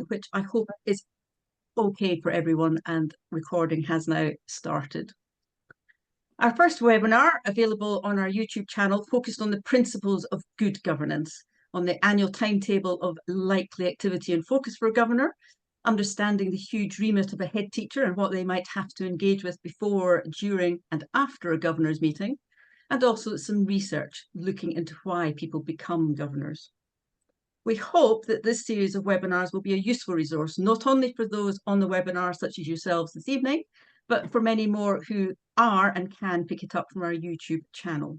which I hope is okay for everyone, and recording has now started. Our first webinar, available on our YouTube channel, focused on the principles of good governance, on the annual timetable of likely activity and focus for a governor, understanding the huge remit of a head teacher and what they might have to engage with before, during and after a governor's meeting, and also some research looking into why people become governors. We hope that this series of webinars will be a useful resource, not only for those on the webinar, such as yourselves this evening, but for many more who are and can pick it up from our YouTube channel,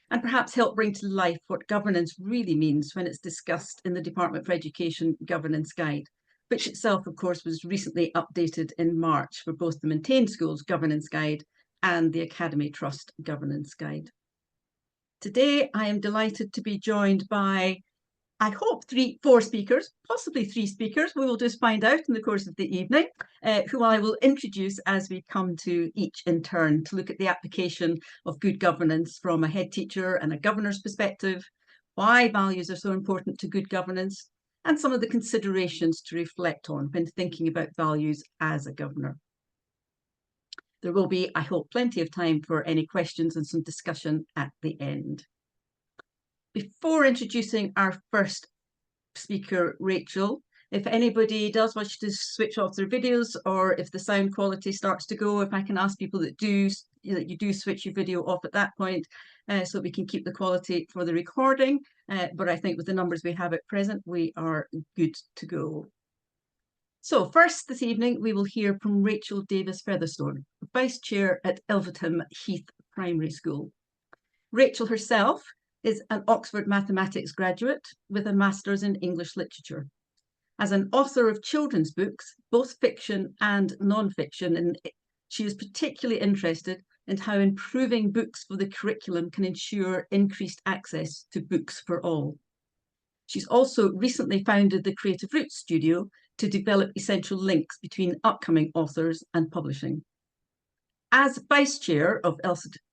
and perhaps help bring to life what governance really means when it's discussed in the Department for Education Governance Guide, which itself, of course, was recently updated in March for both the Maintained Schools Governance Guide and the Academy Trust Governance Guide. Today, I am delighted to be joined by, I hope, four speakers, possibly three speakers. We will just find out in the course of the evening, who I will introduce as we come to each in turn to look at the application of good governance from a head teacher and a governor's perspective, why values are so important to good governance, and some of the considerations to reflect on when thinking about values as a governor. There will be, I hope, plenty of time for any questions and some discussion at the end. Before introducing our first speaker, Rachel, if anybody does wish to switch off their videos, or if the sound quality starts to go, if I can ask people that you do switch your video off at that point, so we can keep the quality for the recording. But I think with the numbers we have at present, we are good to go. So first this evening, we will hear from Rachel Davis Featherstone, Vice Chair at Ilfracombe Heath Primary School. Rachel herself is an Oxford Mathematics graduate with a Master's in English Literature. As an author of children's books, both fiction and non-fiction, and she is particularly interested in how improving books for the curriculum can ensure increased access to books for all. She's also recently founded the Creative Roots Studio to develop essential links between upcoming authors and publishing. As Vice Chair of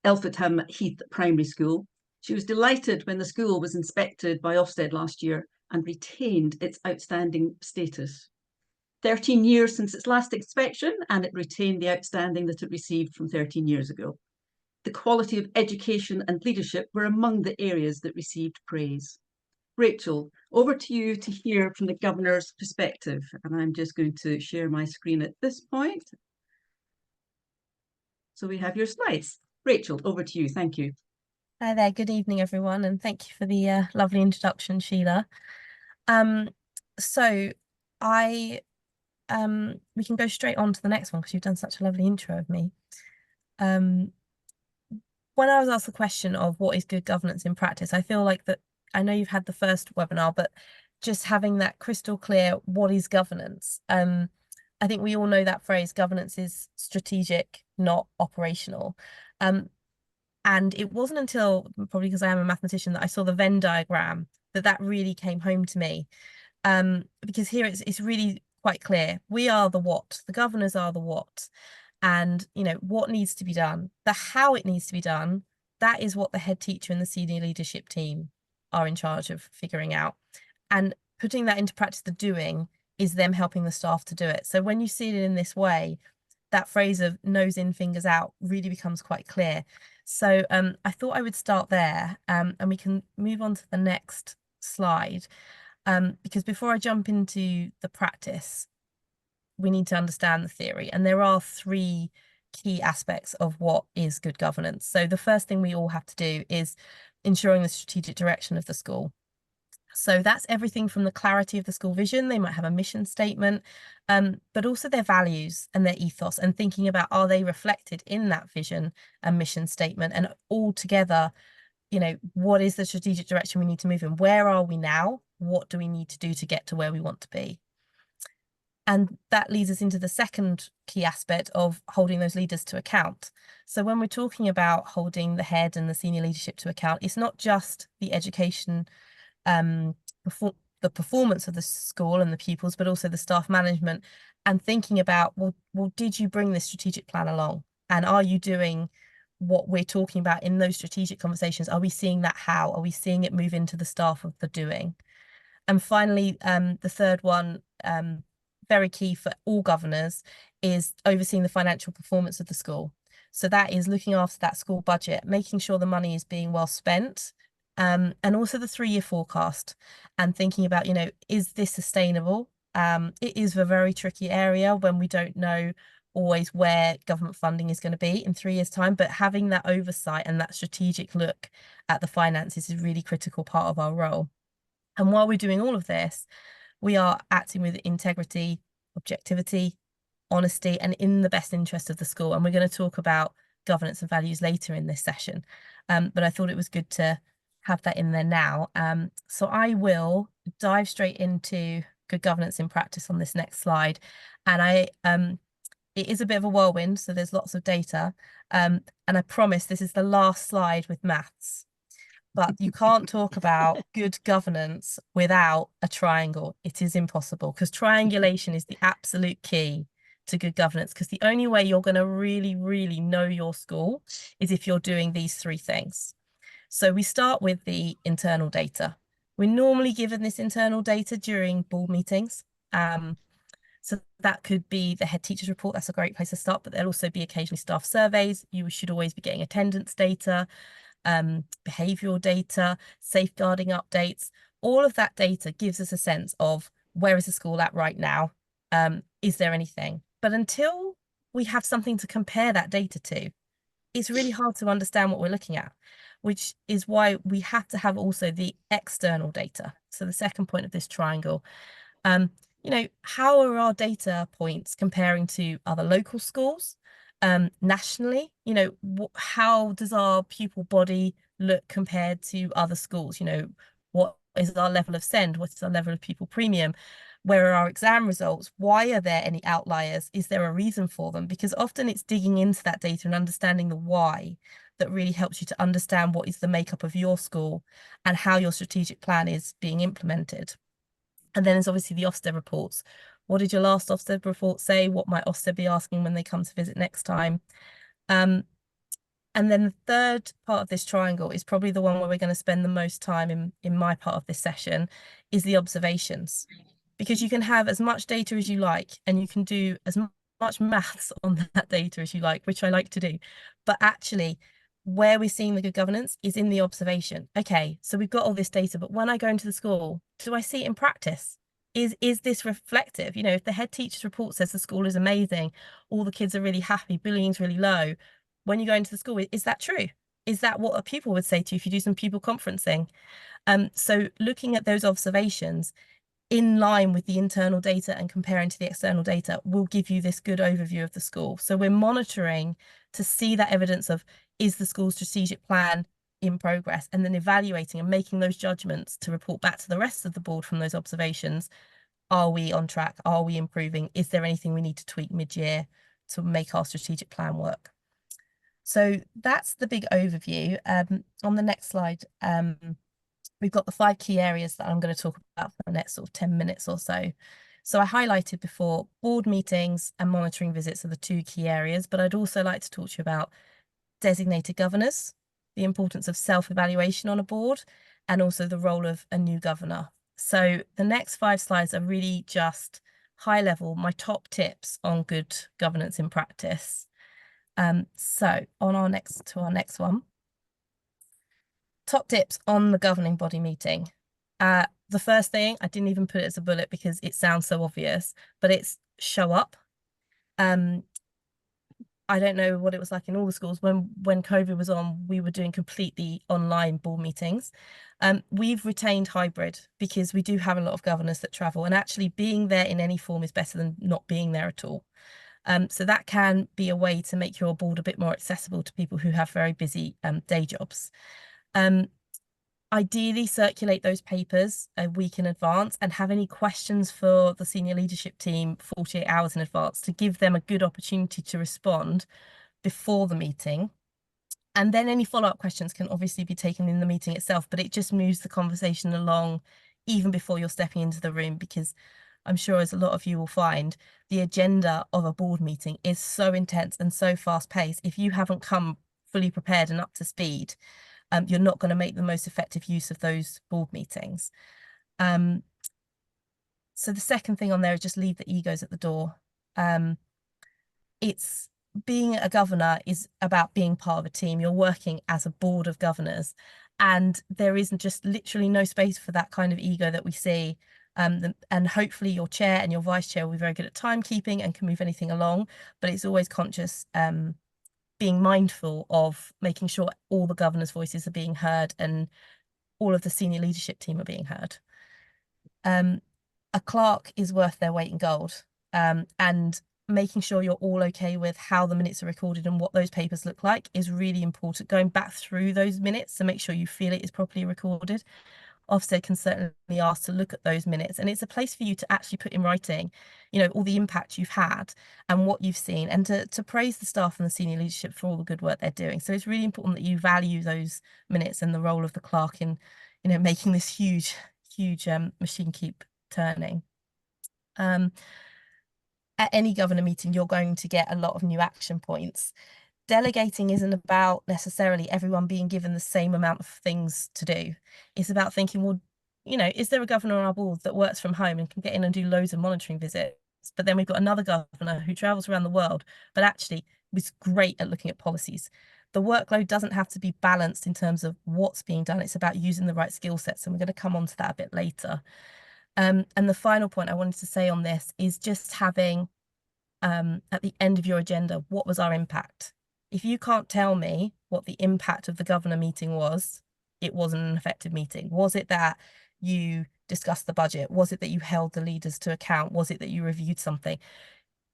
Ilfracombe Heath Primary School, she was delighted when the school was inspected by Ofsted last year and retained its outstanding status. 13 years since its last inspection, and it retained the outstanding that it received from 13 years ago. The quality of education and leadership were among the areas that received praise. Rachel, over to you to hear from the governor's perspective. And I'm just going to share my screen at this point. So we have your slides. Rachel, over to you. Thank you. Hi there, good evening everyone, and thank you for the lovely introduction, Sheila. So we can go straight on to the next one because you've done such a lovely intro of me. When I was asked the question of what is good governance in practice, I feel like that I know you've had the first webinar, but just having that crystal clear, what is governance? I think we all know that phrase, governance is strategic, not operational. And it wasn't until, probably because I am a mathematician, that I saw the Venn diagram that really came home to me. Because here it's really quite clear. We are the what, the governors are the what. And, you know, what needs to be done, the how it needs to be done, that is what the head teacher and the senior leadership team are in charge of figuring out. And putting that into practice, the doing, is them helping the staff to do it. So when you see it in this way, that phrase of nose in, fingers out really becomes quite clear. So I thought I would start there, and we can move on to the next slide, because before I jump into the practice, we need to understand the theory. And there are three key aspects of what is good governance. So the first thing we all have to do is ensuring the strategic direction of the school. So that's everything from the clarity of the school vision. They might have a mission statement, but also their values and their ethos, and thinking about, are they reflected in that vision and mission statement? And all together, you know, what is the strategic direction we need to move in? Where are we now? What do we need to do to get to where we want to be? And that leads us into the second key aspect of holding those leaders to account. So when we're talking about holding the head and the senior leadership to account, it's not just the education, the performance of the school and the pupils, but also the staff management, and thinking about, well, did you bring this strategic plan along? And are you doing what we're talking about in those strategic conversations? Are we seeing that how? Are we seeing it move into the staff of the doing? And finally, the third one very key for all governors is overseeing the financial performance of the school. So that is looking after that school budget, making sure the money is being well spent, and also the 3-year forecast, and thinking about, is this sustainable? It is a very tricky area when we don't know always where government funding is going to be in 3 years' time, but having that oversight and that strategic look at the finances is a really critical part of our role. And while we're doing all of this, we are acting with integrity, objectivity, honesty, and in the best interest of the school. And we're going to talk about governance and values later in this session. But I thought it was good to have that in there now. So I will dive straight into good governance in practice on this next slide. And it is a bit of a whirlwind, so there's lots of data. And I promise this is the last slide with maths. But you can't talk about good governance without a triangle. It is impossible, because triangulation is the absolute key to good governance, because the only way you're going to really, really know your school is if you're doing these 3 things. So we start with the internal data. We're normally given this internal data during board meetings. So that could be the head teacher's report. That's a great place to start, but there'll also be occasionally staff surveys. You should always be getting attendance data, behavioural data, safeguarding updates. All of that data gives us a sense of where is the school at right now? Is there anything? But until we have something to compare that data to, it's really hard to understand what we're looking at, which is why we have to have also the external data. So the second point of this triangle, how are our data points comparing to other local schools, nationally? How does our pupil body look compared to other schools? What is our level of SEND? What is our level of pupil premium? Where are our exam results? Why are there any outliers? Is there a reason for them? Because often it's digging into that data and understanding the why that really helps you to understand what is the makeup of your school and how your strategic plan is being implemented. And then there's obviously the Ofsted reports. What did your last Ofsted report say? What might Ofsted be asking when they come to visit next time? And then the third part of this triangle is probably the one where we're going to spend the most time in my part of this session, is the observations. Because you can have as much data as you like, and you can do as much maths on that data as you like, which I like to do. But actually, where we're seeing the good governance is in the observation. Okay, so we've got all this data, but when I go into the school, do I see it in practice? Is this reflective? If the head teacher's report says the school is amazing, all the kids are really happy, bullying's really low, when you go into the school, is that true? Is that what a pupil would say to you if you do some pupil conferencing? So looking at those observations in line with the internal data and comparing to the external data will give you this good overview of the school. So we're monitoring to see that evidence of, is the school's strategic plan in progress, and then evaluating and making those judgments to report back to the rest of the board from those observations. Are we on track? Are we improving? Is there anything we need to tweak mid-year to make our strategic plan work? So that's the big overview. On the next slide, we've got the 5 key areas that I'm going to talk about for the next sort of 10 minutes or so. So I highlighted before, board meetings and monitoring visits are the 2 key areas, but I'd also like to talk to you about designated governors, the importance of self-evaluation on a board, and also the role of a new governor. So the next 5 slides are really just high level, my top tips on good governance in practice. So on our next one. Top tips on the governing body meeting. The first thing, I didn't even put it as a bullet because it sounds so obvious, but it's show up. I don't know what it was like in all the schools. When COVID was on, we were doing completely online board meetings. We've retained hybrid because we do have a lot of governors that travel, and actually being there in any form is better than not being there at all. So that can be a way to make your board a bit more accessible to people who have very busy day jobs. Ideally, circulate those papers a week in advance and have any questions for the senior leadership team 48 hours in advance to give them a good opportunity to respond before the meeting. And then any follow-up questions can obviously be taken in the meeting itself, but it just moves the conversation along even before you're stepping into the room, because I'm sure, as a lot of you will find, the agenda of a board meeting is so intense and so fast-paced. If you haven't come fully prepared and up to speed, you're not going to make the most effective use of those board meetings. So the second thing on there is just leave the egos at the door. It's being a governor is about being part of a team. You're working as a board of governors, and there isn't just literally no space for that kind of ego that we see. And hopefully your chair and your vice chair will be very good at timekeeping and can move anything along, but it's always conscious, being mindful of making sure all the governors' voices are being heard and all of the senior leadership team are being heard. A clerk is worth their weight in gold, and making sure you're all okay with how the minutes are recorded and what those papers look like is really important. Going back through those minutes to make sure you feel it is properly recorded. Ofsted can certainly ask to look at those minutes, and it's a place for you to actually put in writing, you know, all the impact you've had and what you've seen, and to praise the staff and the senior leadership for all the good work they're doing. So it's really important that you value those minutes and the role of the clerk in, you know, making this huge machine keep turning. At any governor meeting, you're going to get a lot of new action points. Delegating isn't about necessarily everyone being given the same amount of things to do. It's about thinking, well, you know, is there a governor on our board that works from home and can get in and do loads of monitoring visits? But then we've got another governor who travels around the world, but actually was great at looking at policies. The workload doesn't have to be balanced in terms of what's being done. It's about using the right skill sets, and we're going to come on to that a bit later. And the final point I wanted to say on this is just having, at the end of your agenda, what was our impact? If you can't tell me what the impact of the governor meeting was, it wasn't an effective meeting. Was it that you discussed the budget? Was it that you held the leaders to account? Was it that you reviewed something?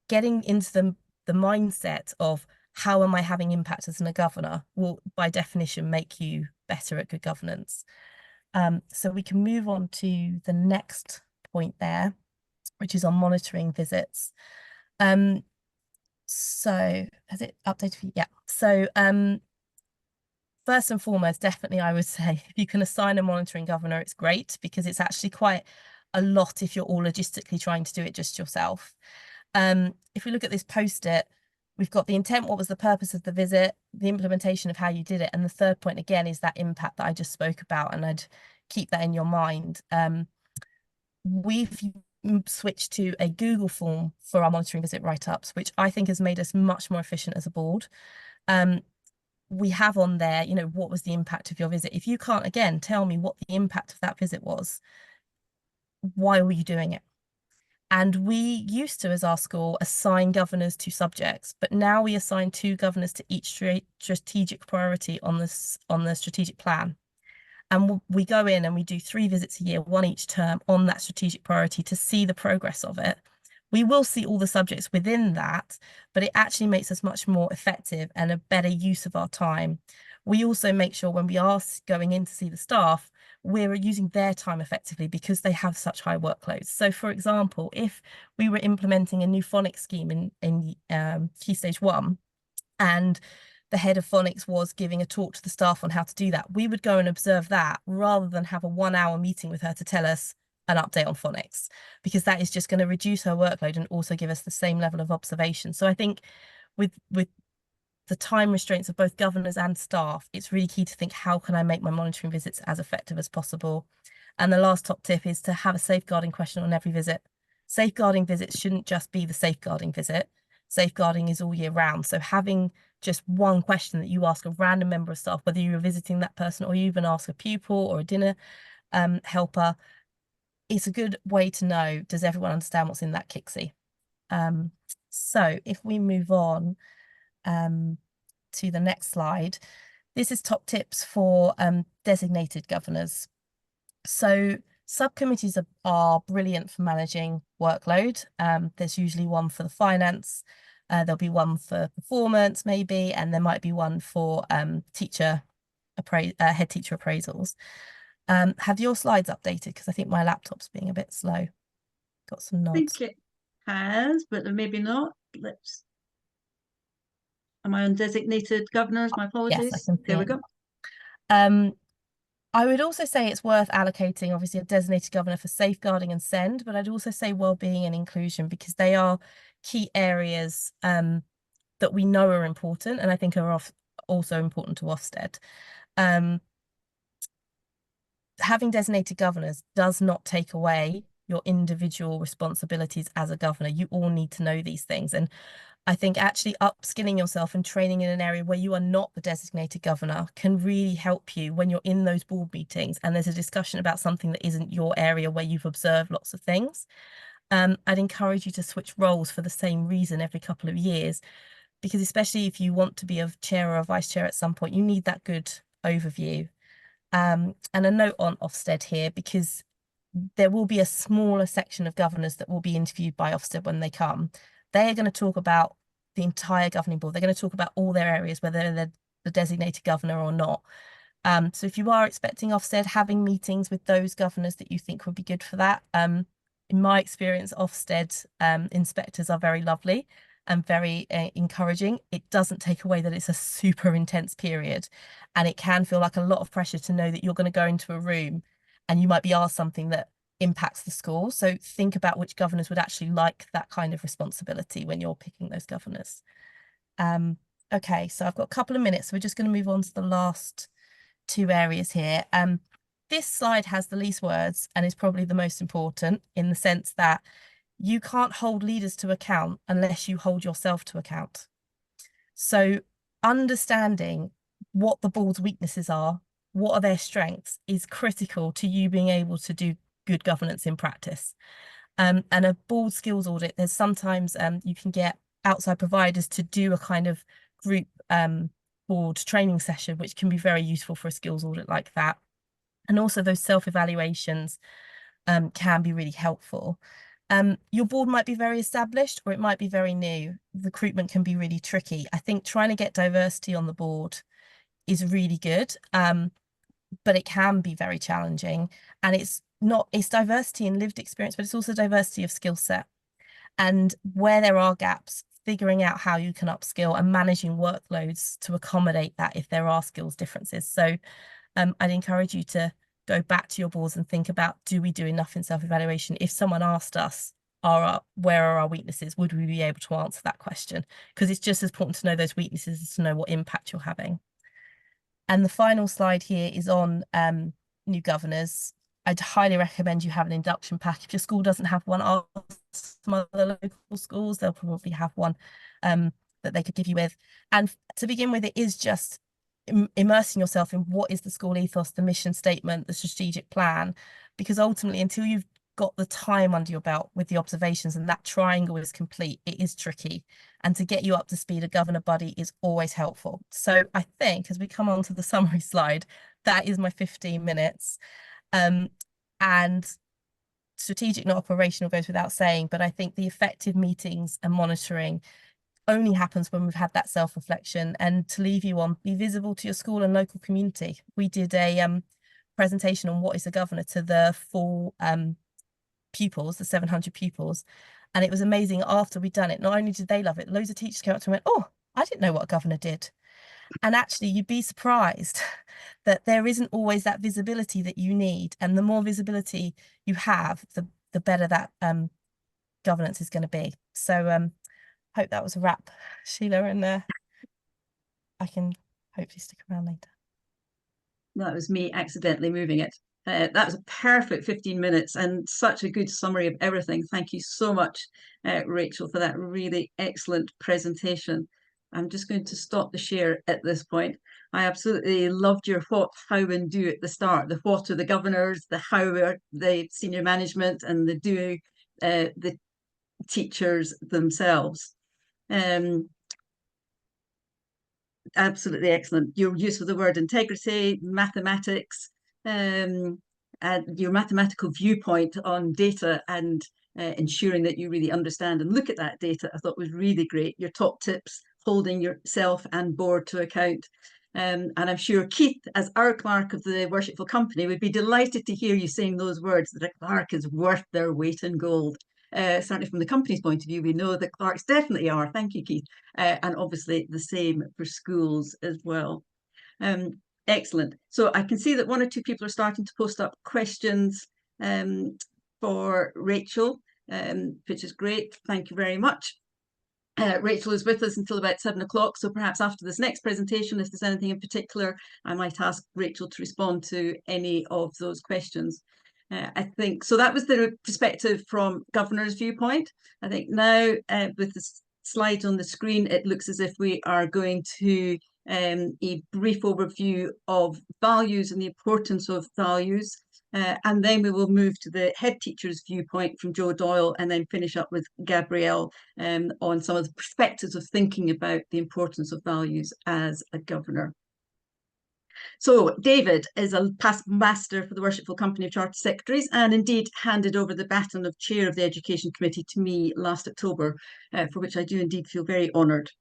Getting into the mindset of how am I having impact as a governor will, by definition, make you better at good governance. So we can move on to the next point there, which is on monitoring visits. So has it updated for you? Yeah. So first and foremost, definitely I would say if you can assign a monitoring governor, it's great, because it's actually quite a lot if you're all logistically trying to do it just yourself. If we look at this post-it, we've got the intent, what was the purpose of the visit, the implementation of how you did it, and the third point again is that impact that I just spoke about, and I'd keep that in your mind. We've switched to a Google form for our monitoring visit write-ups, which I think has made us much more efficient as a board. We have on there, you know, what was the impact of your visit? If you can't, again, tell me what the impact of that visit was, why were you doing it? And we used to, as our school, assign governors to subjects, but now we assign 2 governors to each strategic priority on the strategic plan. And we go in and we do 3 visits a year, 1 each term, on that strategic priority to see the progress of it. We will see all the subjects within that, but it actually makes us much more effective and a better use of our time. We also make sure when we are going in to see the staff, we're using their time effectively because they have such high workloads. So for example, if we were implementing a new phonics scheme in Key Stage 1, and the head of phonics was giving a talk to the staff on how to do that, we would go and observe that rather than have a 1-hour meeting with her to tell us an update on phonics, because that is just going to reduce her workload and also give us the same level of observation. So I think with the time restraints of both governors and staff, it's really key to think, how can I make my monitoring visits as effective as possible? And the last top tip is to have a safeguarding question on every visit. Safeguarding visits shouldn't just be the safeguarding visit. Safeguarding is all year round. So having just one question that you ask a random member of staff, whether you're visiting that person or you even ask a pupil or a dinner helper, it's a good way to know, does everyone understand what's in that KICSI? So if we move on to the next slide, this is top tips for designated governors. So subcommittees are brilliant for managing workload. There's usually one for the finance, there'll be one for performance maybe, and there might be one for head teacher appraisals. Have your slides updated? Because I think my laptop's being a bit slow. Got some I nods. think it has, but maybe not. Am I on designated governors? My Yes, apologies. I can see There we it. go. I would also say it's worth allocating, obviously, a designated governor for safeguarding and SEND, but I'd also say wellbeing and inclusion, because they are key areas that we know are important, and I think are also important to Ofsted. Having designated governors does not take away your individual responsibilities as a governor. You all need to know these things. And I think actually upskilling yourself and training in an area where you are not the designated governor can really help you when you're in those board meetings and there's a discussion about something that isn't your area where you've observed lots of things. I'd encourage you to switch roles for the same reason every couple of years, because especially if you want to be a chair or a vice chair at some point, you need that good overview. And a note on Ofsted here, because there will be a smaller section of governors that will be interviewed by Ofsted when they come. They are going to talk about the entire governing board. They're going to talk about all their areas, whether they're the designated governor or not. So if you are expecting Ofsted, having meetings with those governors that you think would be good for that. In my experience, Ofsted inspectors are very lovely and very encouraging. It doesn't take away that it's a super intense period, and it can feel like a lot of pressure to know that you're going to go into a room and you might be asked something that impacts the school. So think about which governors would actually like that kind of responsibility when you're picking those governors. Okay, so I've got a couple of minutes. So we're just going to move on to the last two areas here. This slide has the least words and is probably the most important, in the sense that you can't hold leaders to account unless you hold yourself to account. So understanding what the board's weaknesses are, what are their strengths, is critical to you being able to do good governance in practice. And a board skills audit, there's sometimes you can get outside providers to do a kind of group board training session, which can be very useful for a skills audit like that. And also those self-evaluations can be really helpful. Your board might be very established or it might be very new. Recruitment can be really tricky. I think trying to get diversity on the board is really good, but it can be very challenging. And it's diversity in lived experience, but it's also diversity of skill set. And where there are gaps, figuring out how you can upskill and managing workloads to accommodate that if there are skills differences. So I'd encourage you to go back to your boards and think about, do we do enough in self-evaluation? If someone asked us, where are our weaknesses, would we be able to answer that question? Because it's just as important to know those weaknesses as to know what impact you're having. And the final slide here is on new governors. I'd highly recommend you have an induction pack. If your school doesn't have one, ask some other local schools. They'll probably have one that they could give you with. And to begin with, it is just immersing yourself in what is the school ethos, the mission statement, the strategic plan, because ultimately, until you've got the time under your belt with the observations and that triangle is complete, it is tricky. And to get you up to speed, a governor buddy is always helpful. So I think as we come on to the summary slide, that is my 15 minutes. And strategic, not operational, goes without saying, but I think the effective meetings and monitoring only happens when we've had that self-reflection. And to leave you on, be visible to your school and local community. We did a presentation on what is a governor to the full pupils, the 700 pupils. And it was amazing. After we'd done it, not only did they love it, loads of teachers came up to me and went, oh, I didn't know what a governor did. And actually, you'd be surprised that there isn't always that visibility that you need. And the more visibility you have, the better that governance is going to be. So hope that was a wrap, Sheila, and I can hopefully stick around later. That was me accidentally moving it. That was a perfect 15 minutes and such a good summary of everything. Thank you so much, Rachel, for that really excellent presentation. I'm just going to stop the share at this point. I absolutely loved your what, how, and do at the start. The what are the governors, the how are the senior management, and the do the teachers themselves. Absolutely excellent. Your use of the word integrity, mathematics, and your mathematical viewpoint on data, and ensuring that you really understand and look at that data, I thought was really great. Your top tips, holding yourself and board to account. And I'm sure Keith, as our clerk of the Worshipful Company, would be delighted to hear you saying those words, that a clerk is worth their weight in gold. Certainly from the company's point of view, we know that clerks definitely are. Thank you, Keith. And obviously the same for schools as well. Excellent. So I can see that one or two people are starting to post up questions for Rachel, which is great. Thank you very much. Rachel is with us until about 7 o'clock, so perhaps after this next presentation, if there's anything in particular, I might ask Rachel to respond to any of those questions. I think so. That was the perspective from governor's viewpoint. I think now with the slides on the screen, it looks as if we are going to a brief overview of values and the importance of values. And then we will move to the head teacher's viewpoint from Joe Doyle, and then finish up with Gabrielle on some of the perspectives of thinking about the importance of values as a governor. So David is a past master for the Worshipful Company of Charter Secretaries, and indeed handed over the baton of chair of the Education Committee to me last October, for which I do indeed feel very honoured.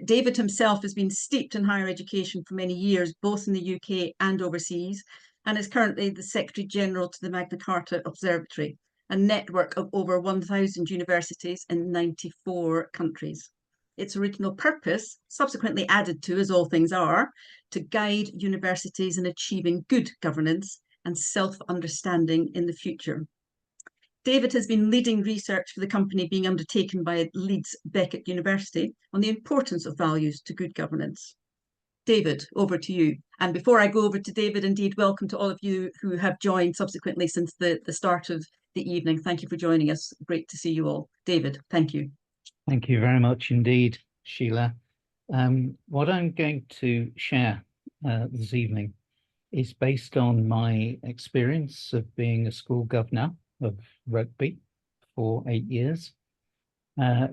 David himself has been steeped in higher education for many years, both in the UK and overseas, and is currently the Secretary General to the Magna Carta Observatory, a network of over 1,000 universities in 94 countries. Its original purpose, subsequently added to, as all things are, to guide universities in achieving good governance and self-understanding in the future. David has been leading research for the company being undertaken by Leeds Beckett University on the importance of values to good governance. David, over to you. And before I go over to David, indeed, welcome to all of you who have joined subsequently since the start of the evening. Thank you for joining us. Great to see you all. David, thank you. Thank you very much indeed, Sheila. What I'm going to share this evening is based on my experience of being a school governor of Rugby for 8 years,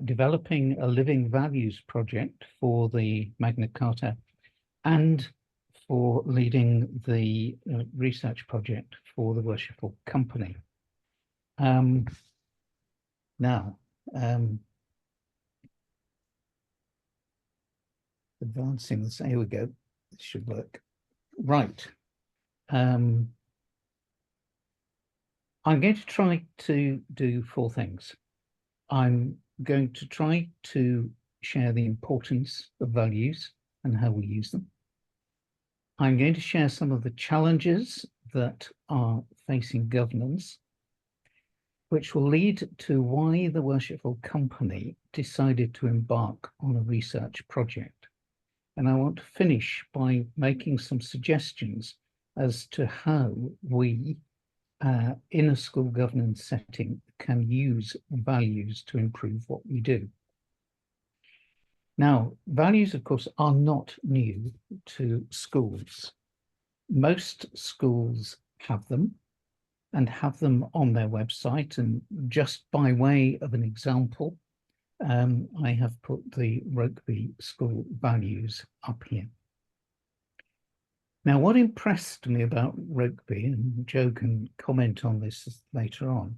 developing a living values project for the Magna Carta, and for leading the research project for the Worshipful Company. Advancing this, here we go, this should work. Right. I'm going to try to do 4 things. I'm going to try to share the importance of values and how we use them. I'm going to share some of the challenges that are facing governance, which will lead to why the Worshipful Company decided to embark on a research project. And I want to finish by making some suggestions as to how we, in a school governance setting, can use values to improve what we do. Now, values, of course, are not new to schools. Most schools have them and have them on their website. And just by way of an example, I have put the Rugby school values up here. Now, what impressed me about Rugby, and Joe can comment on this later on,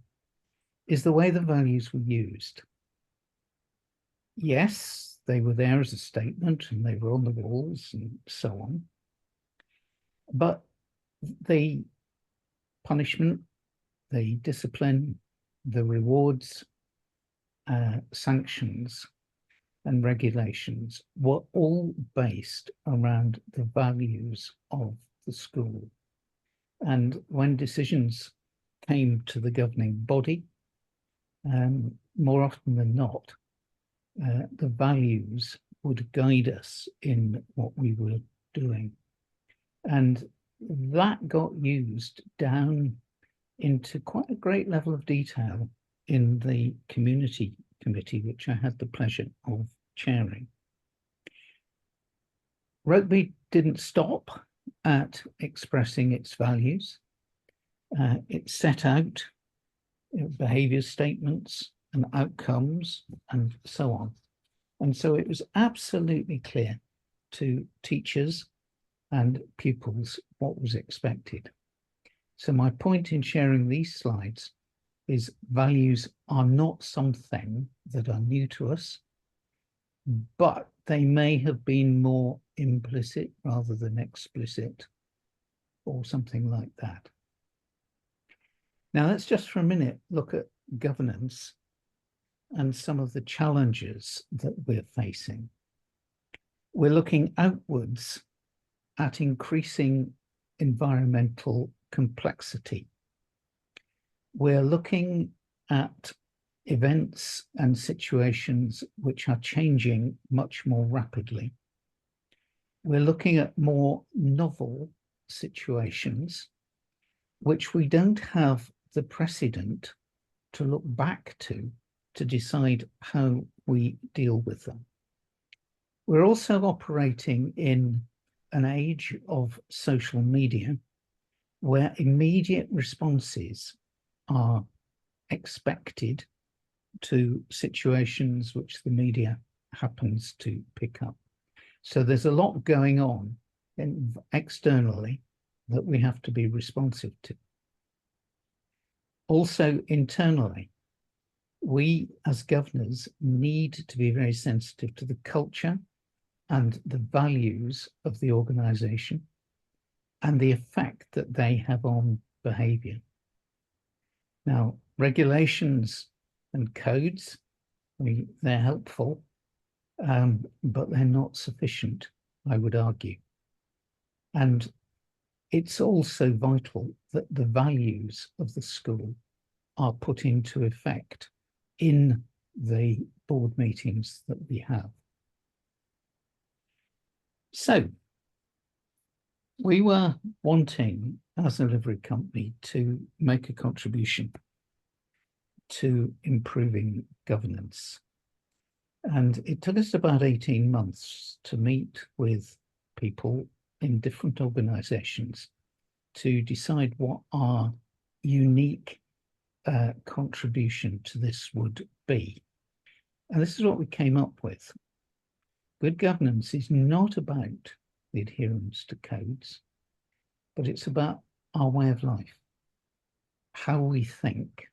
is the way the values were used. Yes, they were there as a statement and they were on the walls and so on. But the punishment, the discipline, the rewards, sanctions and regulations were all based around the values of the school. And when decisions came to the governing body, more often than not, the values would guide us in what we were doing. And that got used down into quite a great level of detail in the community committee, which I had the pleasure of chairing. Rugby didn't stop at expressing its values. It set out behaviour statements and outcomes and so on. And so it was absolutely clear to teachers and pupils what was expected. So my point in sharing these slides is values are not something that are new to us, but they may have been more implicit rather than explicit, or something like that. Now let's just for a minute look at governance and some of the challenges that we're facing. We're looking outwards at increasing environmental complexity. We're looking at events and situations which are changing much more rapidly. We're looking at more novel situations which we don't have the precedent to look back to decide how we deal with them. We're also operating in an age of social media where immediate responses are expected to situations which the media happens to pick up. So there's a lot going on externally that we have to be responsive to. Also internally, we as governors need to be very sensitive to the culture and the values of the organisation and the effect that they have on behaviour. Now, regulations and codes, they're helpful, but they're not sufficient, I would argue. And it's also vital that the values of the school are put into effect in the board meetings that we have. So we were wanting, as a livery company, to make a contribution to improving governance. And it took us about 18 months to meet with people in different organisations to decide what our unique contribution to this would be. And this is what we came up with. Good governance is not about the adherence to codes, but it's about our way of life, how we think,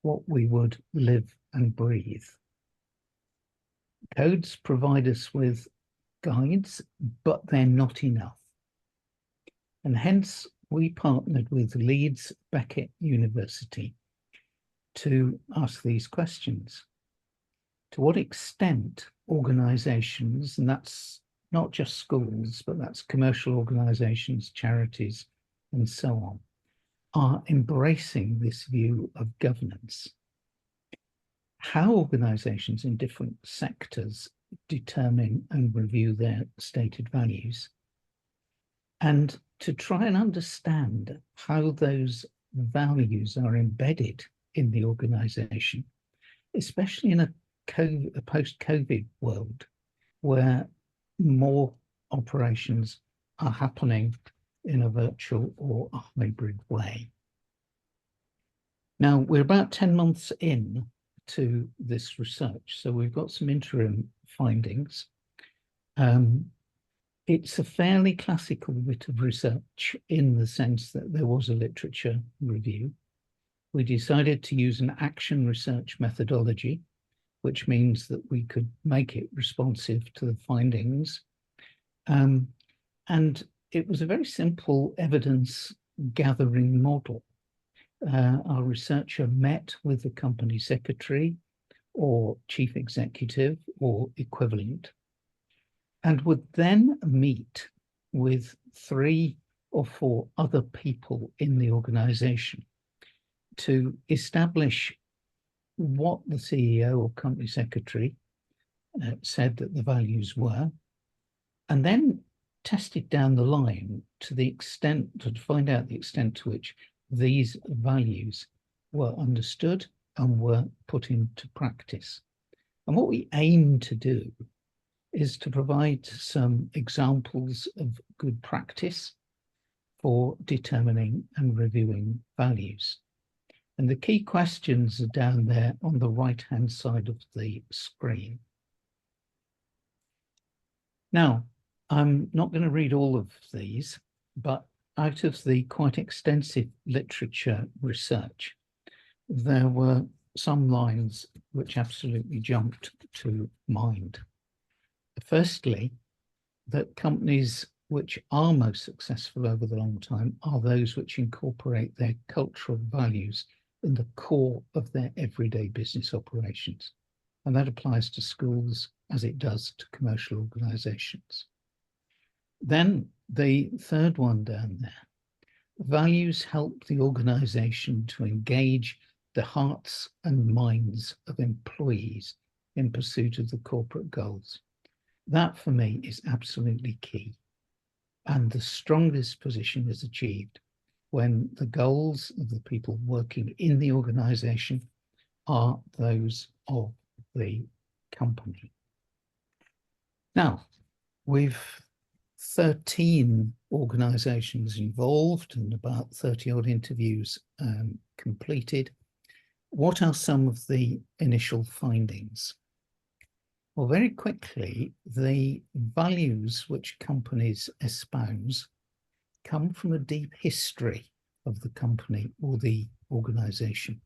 what we would live and breathe. Codes provide us with guides, but they're not enough. And hence we partnered with Leeds Beckett University to ask these questions. To what extent organisations, and that's not just schools, but that's commercial organisations, charities, and so on, are embracing this view of governance? How organisations in different sectors determine and review their stated values, and to try and understand how those values are embedded in the organisation, especially in a post-COVID world where more operations are happening in a virtual or a hybrid way. Now, we're about 10 months in to this research, so we've got some interim findings. It's a fairly classical bit of research in the sense that there was a literature review. We decided to use an action research methodology, which means that we could make it responsive to the findings. And it was a very simple evidence gathering model. Our researcher met with the company secretary or chief executive or equivalent, and would then meet with 3 or 4 other people in the organization to establish what the CEO or company secretary said that the values were, and then tested down the line to the extent, to find out the extent to which these values were understood and were put into practice. And what we aim to do is to provide some examples of good practice for determining and reviewing values. And the key questions are down there on the right-hand side of the screen. Now, I'm not going to read all of these, but out of the quite extensive literature research, there were some lines which absolutely jumped to mind. Firstly, that companies which are most successful over the long time are those which incorporate their cultural values in the core of their everyday business operations. And that applies to schools as it does to commercial organisations. Then the third one down there, values help the organisation to engage the hearts and minds of employees in pursuit of the corporate goals. That for me is absolutely key. And the strongest position is achieved when the goals of the people working in the organization are those of the company. Now, we've 13 organizations involved and about 30 odd interviews completed. What are some of the initial findings? Well, very quickly, the values which companies espouse come from a deep history of the company or the organization,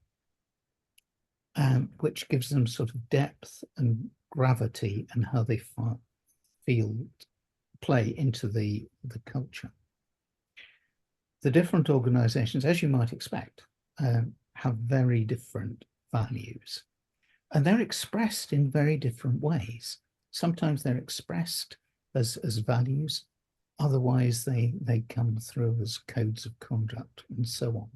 which gives them sort of depth and gravity and how they play into the culture. The different organizations, as you might expect, have very different values, and they're expressed in very different ways. Sometimes they're expressed as values, otherwise they come through as codes of conduct and so on.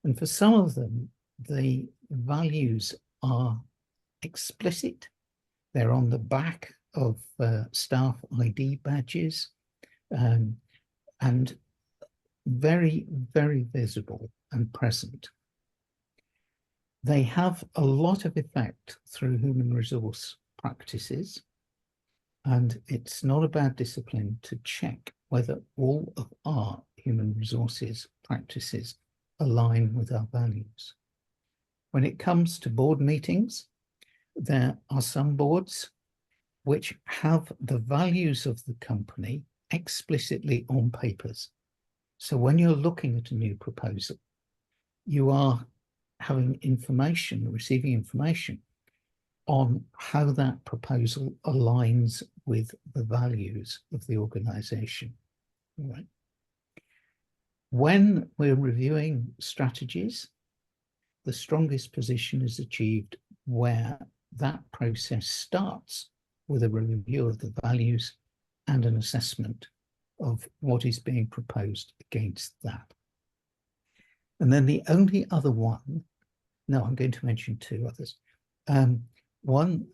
And for some of them, the values are explicit. They're on the back of staff ID badges, and very, very visible and present. They have a lot of effect through human resource practices, and it's not a bad discipline to check whether all of our human resources practices align with our values. When it comes to board meetings, there are some boards which have the values of the company explicitly on papers. So when you're looking at a new proposal, you are having information, receiving information on how that proposal aligns with the values of the organization. Right. When we're reviewing strategies, the strongest position is achieved where that process starts with a review of the values and an assessment of what is being proposed against that. And then the only other one, no, I'm going to mention two others. One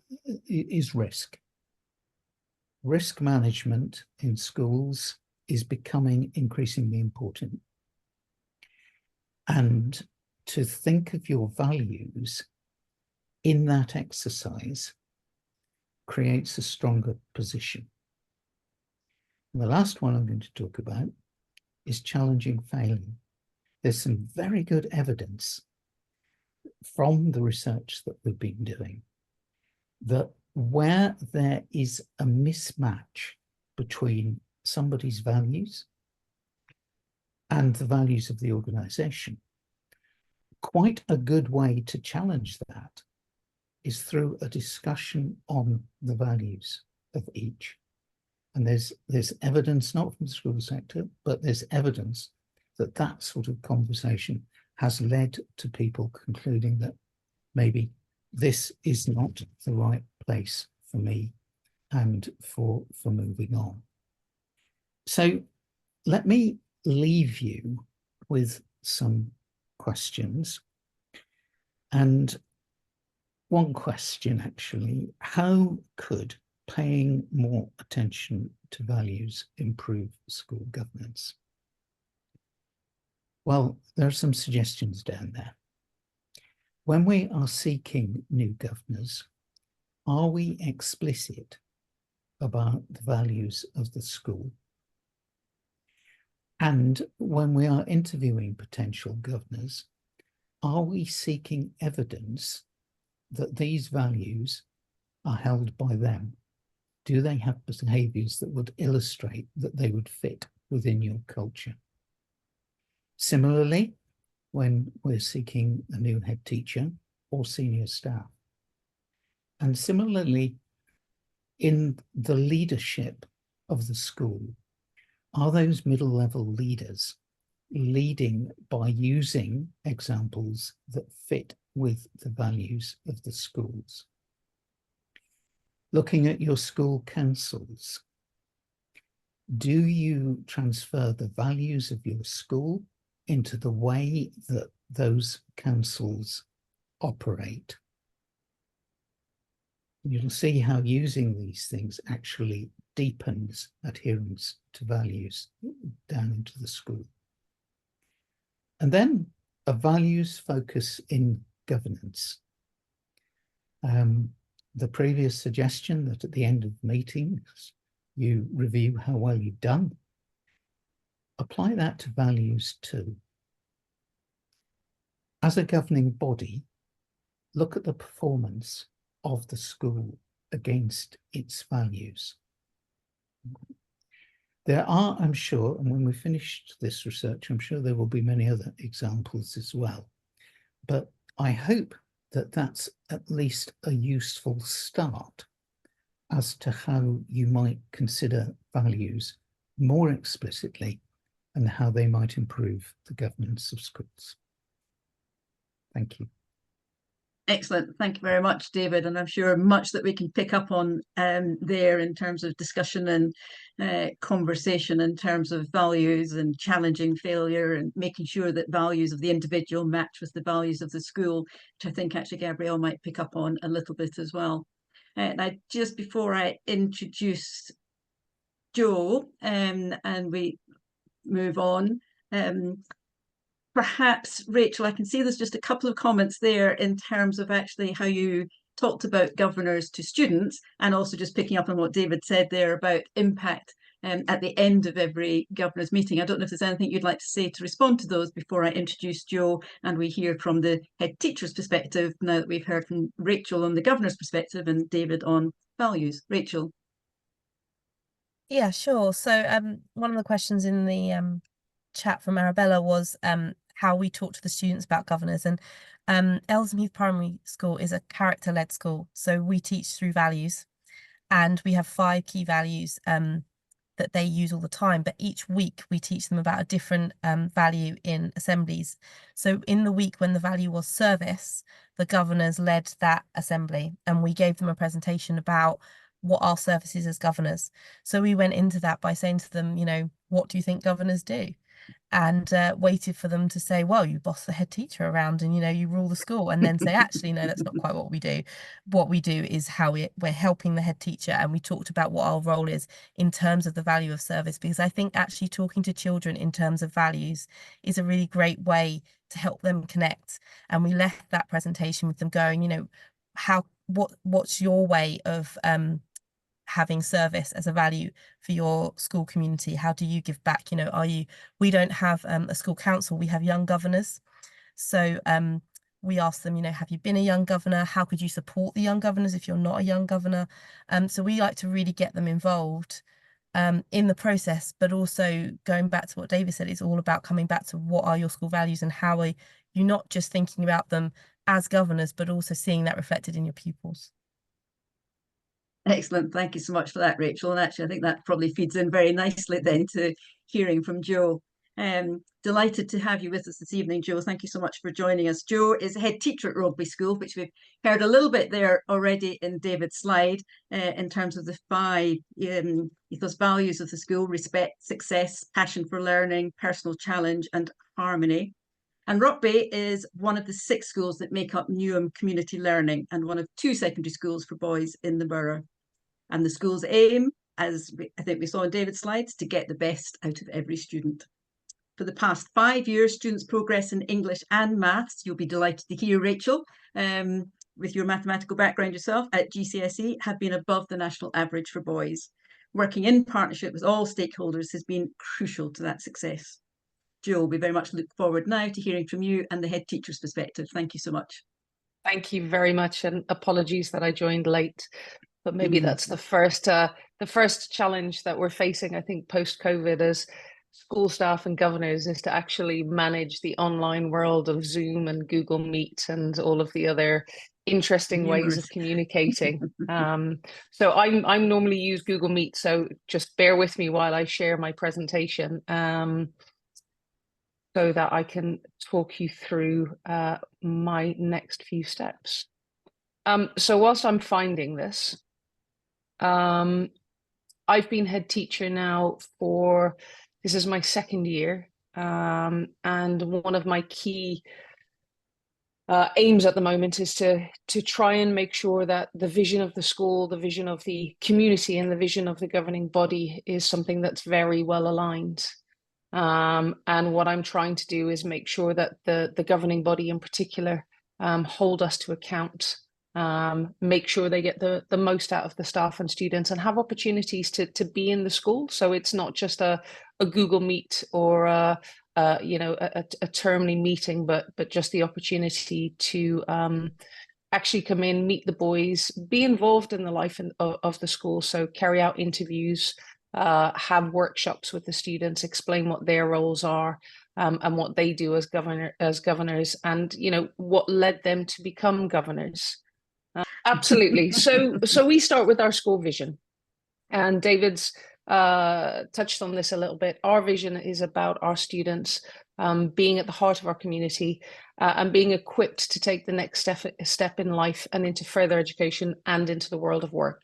is risk. Risk management in schools is becoming increasingly important. And to think of your values in that exercise creates a stronger position. And the last one I'm going to talk about is challenging failing. There's some very good evidence from the research that we've been doing that where there is a mismatch between somebody's values and the values of the organization, quite a good way to challenge that is through a discussion on the values of each. And there's evidence, not from the school sector, but there's evidence that that sort of conversation has led to people concluding that maybe this is not the right place for me and for moving on. So let me leave you with some questions. And one question actually, how could paying more attention to values improve school governance? Well, there are some suggestions down there. When we are seeking new governors, are we explicit about the values of the school? And when we are interviewing potential governors, are we seeking evidence that these values are held by them? Do they have behaviours that would illustrate that they would fit within your culture? Similarly, when we're seeking a new head teacher or senior staff. And similarly, in the leadership of the school, are those middle-level leaders leading by using examples that fit with the values of the schools? Looking at your school councils, do you transfer the values of your school into the way that those councils operate? You'll see how using these things actually deepens adherence to values down into the school. And then a values focus in governance. The previous suggestion that at the end of meetings, you review how well you've done. Apply that to values too. As a governing body, look at the performance of the school against its values. There are, I'm sure, and when we finished this research, I'm sure there will be many other examples as well. But I hope that that's at least a useful start as to how you might consider values more explicitly and how they might improve the governance of schools. Thank you. Excellent. Thank you very much, David. And I'm sure much that we can pick up on there in terms of discussion and conversation in terms of values and challenging failure and making sure that values of the individual match with the values of the school, which I think actually Gabrielle might pick up on a little bit as well. Now, just before I introduce Jo and we move on, perhaps, Rachel, I can see there's just a couple of comments there in terms of actually how you talked about governors to students, and also just picking up on what David said there about impact at the end of every governors meeting. I don't know if there's anything you'd like to say to respond to those before I introduce Jo and we hear from the head teacher's perspective, now that we've heard from Rachel on the governor's perspective and David on values. Rachel. Yeah, sure. So one of the questions in the chat from Arabella was how we talk to the students about governors, and Ellesmere Primary School is a character-led school, so we teach through values, and we have 5 key values that they use all the time, but each week we teach them about a different value in assemblies. So in the week when the value was service, the governors led that assembly and we gave them a presentation about what our service is as governors. So we went into that by saying to them, you know, what do you think governors do? And waited for them to say, well, you boss the head teacher around and, you know, you rule the school, and then say, actually, no, that's not quite what we do. What we do is how we're helping the head teacher. And we talked about what our role is in terms of the value of service, because I think actually talking to children in terms of values is a really great way to help them connect. And we left that presentation with them going, you know, what's your way of having service as a value for your school community? How do you give back? You know, we don't have a school council, we have young governors. So we ask them, you know, have you been a young governor? How could you support the young governors if you're not a young governor? So we like to really get them involved in the process, but also going back to what David said, it's all about coming back to what are your school values and how are you not just thinking about them as governors, but also seeing that reflected in your pupils. Excellent. Thank you so much for that, Rachel. And actually, I think that probably feeds in very nicely then to hearing from Jo. Delighted to have you with us this evening, Jo. Thank you so much for joining us. Jo is head teacher at Rogeby School, which we've heard a little bit there already in David's slide in terms of the 5 ethos values of the school: respect, success, passion for learning, personal challenge, and harmony. And Rogeby is one of the 6 schools that make up Newham Community Learning and one of 2 secondary schools for boys in the borough. And the school's aim, as I think we saw in David's slides, to get the best out of every student. For the past 5 years, students' progress in English and maths, you'll be delighted to hear, Rachel, with your mathematical background yourself, at GCSE have been above the national average for boys. Working in partnership with all stakeholders has been crucial to that success. Jo, we very much look forward now to hearing from you and the head teacher's perspective. Thank you so much. Thank you very much, and apologies that I joined late. But maybe that's the first challenge that we're facing, I think, post-COVID as school staff and governors, is to actually manage the online world of Zoom and Google Meet and all of the other interesting ways of communicating. So I normally use Google Meet, so just bear with me while I share my presentation so that I can talk you through my next few steps. So whilst I'm finding this, I've been head teacher now this is my 2nd year, and one of my key aims at the moment is to try and make sure that the vision of the school, the vision of the community, and the vision of the governing body is something that's very well aligned. And what I'm trying to do is make sure that the governing body in particular hold us to account, make sure they get the most out of the staff and students and have opportunities to be in the school. So it's not just a Google Meet or a termly meeting, but just the opportunity to actually come in, meet the boys, be involved in the life of the school. So carry out interviews, have workshops with the students, explain what their roles are, and what they do as governors, and what led them to become governors. Absolutely. So we start with our school vision, and David's touched on this a little bit. Our vision is about our students being at the heart of our community and being equipped to take the next step in life and into further education and into the world of work.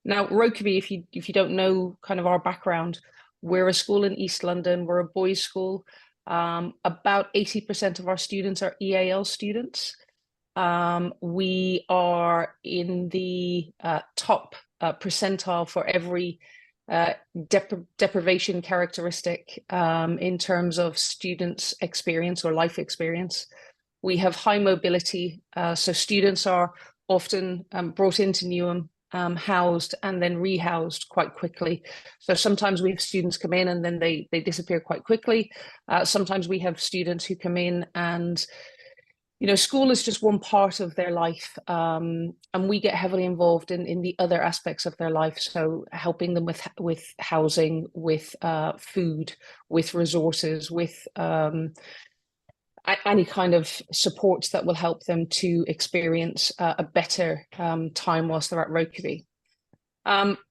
Now, Rokeby, if you don't know kind of our background, we're a school in East London. We're a boys' school. About 80% of our students are EAL students. We are in the top percentile for every deprivation characteristic in terms of students' experience or life experience. We have high mobility, so students are often brought into Newham, housed and then rehoused quite quickly. So sometimes we have students come in and then they disappear quite quickly. Sometimes we have students who come in and school is just one part of their life, and we get heavily involved in the other aspects of their life. So helping them with housing, with food, with resources, with any kind of supports that will help them to experience a better time whilst they're at Rokeby.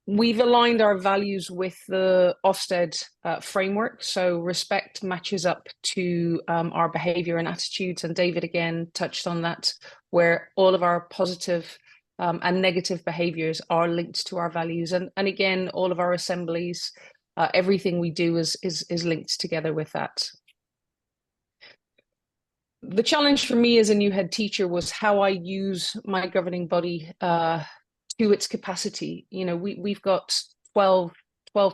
We've aligned our values with the Ofsted framework. So respect matches up to our behaviour and attitudes. And David again touched on that, where all of our positive and negative behaviours are linked to our values. And again, all of our assemblies, everything we do is linked together with that. The challenge for me as a new head teacher was how I use my governing body to its capacity. We've got 12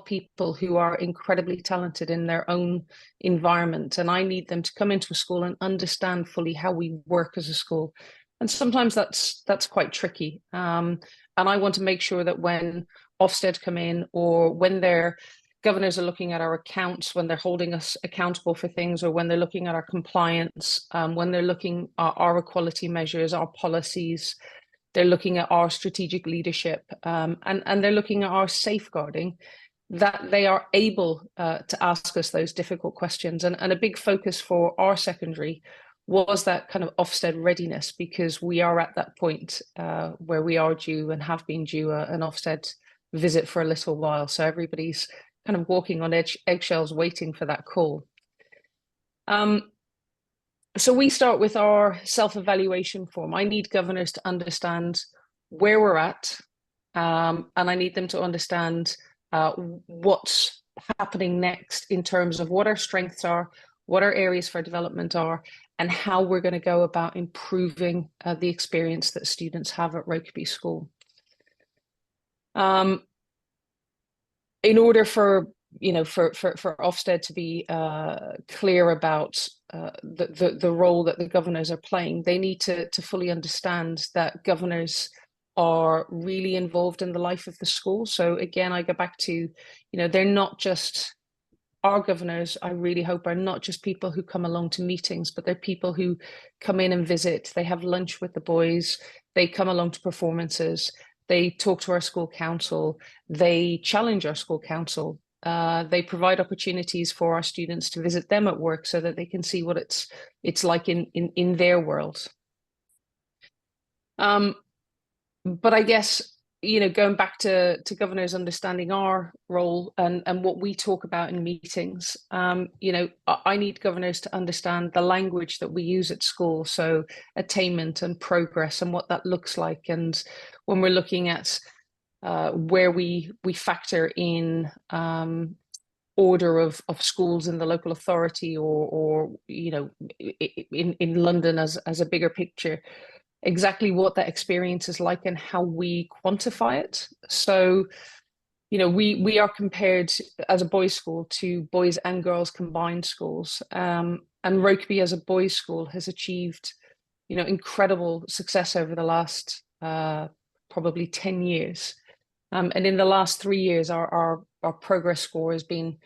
people who are incredibly talented in their own environment, and I need them to come into a school and understand fully how we work as a school. And sometimes that's quite tricky. And I want to make sure that when Ofsted come in, or when their governors are looking at our accounts, when they're holding us accountable for things, or when they're looking at our compliance, when they're looking at our equality measures, our policies, they're looking at our strategic leadership, and they're looking at our safeguarding, that they are able to ask us those difficult questions. And a big focus for our secondary was that kind of Ofsted readiness, because we are at that point where we are due and have been due an Ofsted visit for a little while. So everybody's kind of walking on eggshells waiting for that call. So we start with our self-evaluation form. I need governors to understand where we're at, and I need them to understand what's happening next in terms of what our strengths are, what our areas for development are, and how we're going to go about improving the experience that students have at Rokeby School. In order for Ofsted to be clear about the role that the governors are playing, they need to fully understand that governors are really involved in the life of the school. So again, I go back to, they're not just, our governors, I really hope, are not just people who come along to meetings, but they're people who come in and visit. They have lunch with the boys, they come along to performances, they talk to our school council, they challenge our school council. They provide opportunities for our students to visit them at work so that they can see what it's like in their world. But I guess, going back to governors understanding our role and what we talk about in meetings, I need governors to understand the language that we use at school. So attainment and progress and what that looks like. And when we're looking at where we factor in order of schools in the local authority, or in London as a bigger picture, exactly what that experience is like and how we quantify it. So we are compared as a boys' school to boys and girls combined schools. And Rokeby as a boys' school has achieved, incredible success over the last probably 10 years. And in the last 3 years, our progress score has been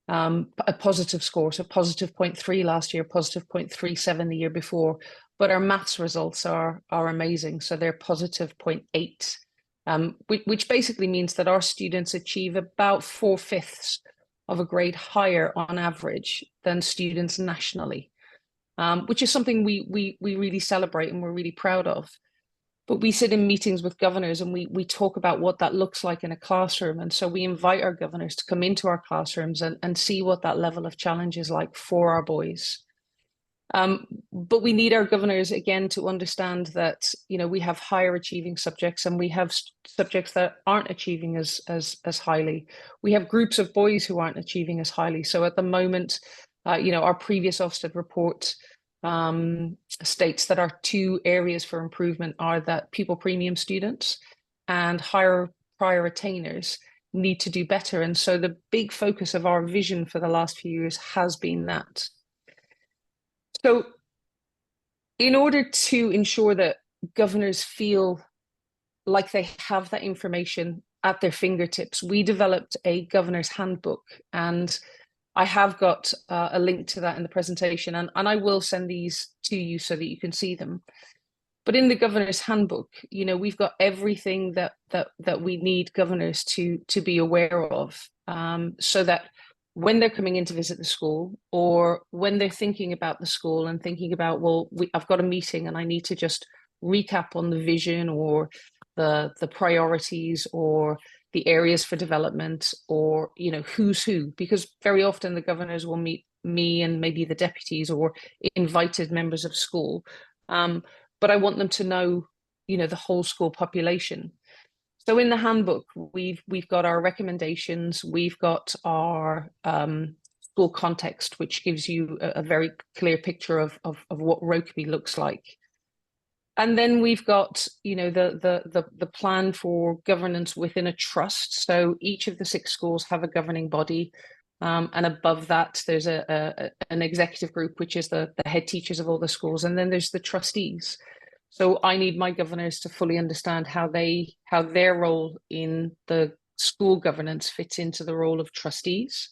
a positive score, so positive 0.3 last year, positive 0.37 the year before. But our maths results are amazing, so they're positive 0.8, which basically means that our students achieve about 4/5 of a grade higher on average than students nationally, which is something we really celebrate and we're really proud of. But we sit in meetings with governors and we talk about what that looks like in a classroom. And so we invite our governors to come into our classrooms and see what that level of challenge is like for our boys. But we need our governors, again, to understand that, we have higher achieving subjects and we have subjects that aren't achieving as highly. We have groups of boys who aren't achieving as highly. So at the moment, our previous Ofsted report states that our 2 areas for improvement are that pupil premium students and higher prior attainers need to do better. And so the big focus of our vision for the last few years has been that. So in order to ensure that governors feel like they have that information at their fingertips, we developed a governor's handbook, and I have got a link to that in the presentation, and I will send these to you so that you can see them. But in the governor's handbook, we've got everything that we need governors to be aware of, so that when they're coming in to visit the school, or when they're thinking about the school and thinking about, I've got a meeting and I need to just recap on the vision or the priorities or the areas for development, or who's who, because very often the governors will meet me and maybe the deputies or invited members of school, but I want them to know the whole school population. So in the handbook, we've got our recommendations, we've got our school context, which gives you a very clear picture of what Rokeby looks like. And then we've got, the plan for governance within a trust. So each of the 6 schools have a governing body, and above that, there's an executive group, which is the head teachers of all the schools, and then there's the trustees. So I need my governors to fully understand how their role in the school governance fits into the role of trustees.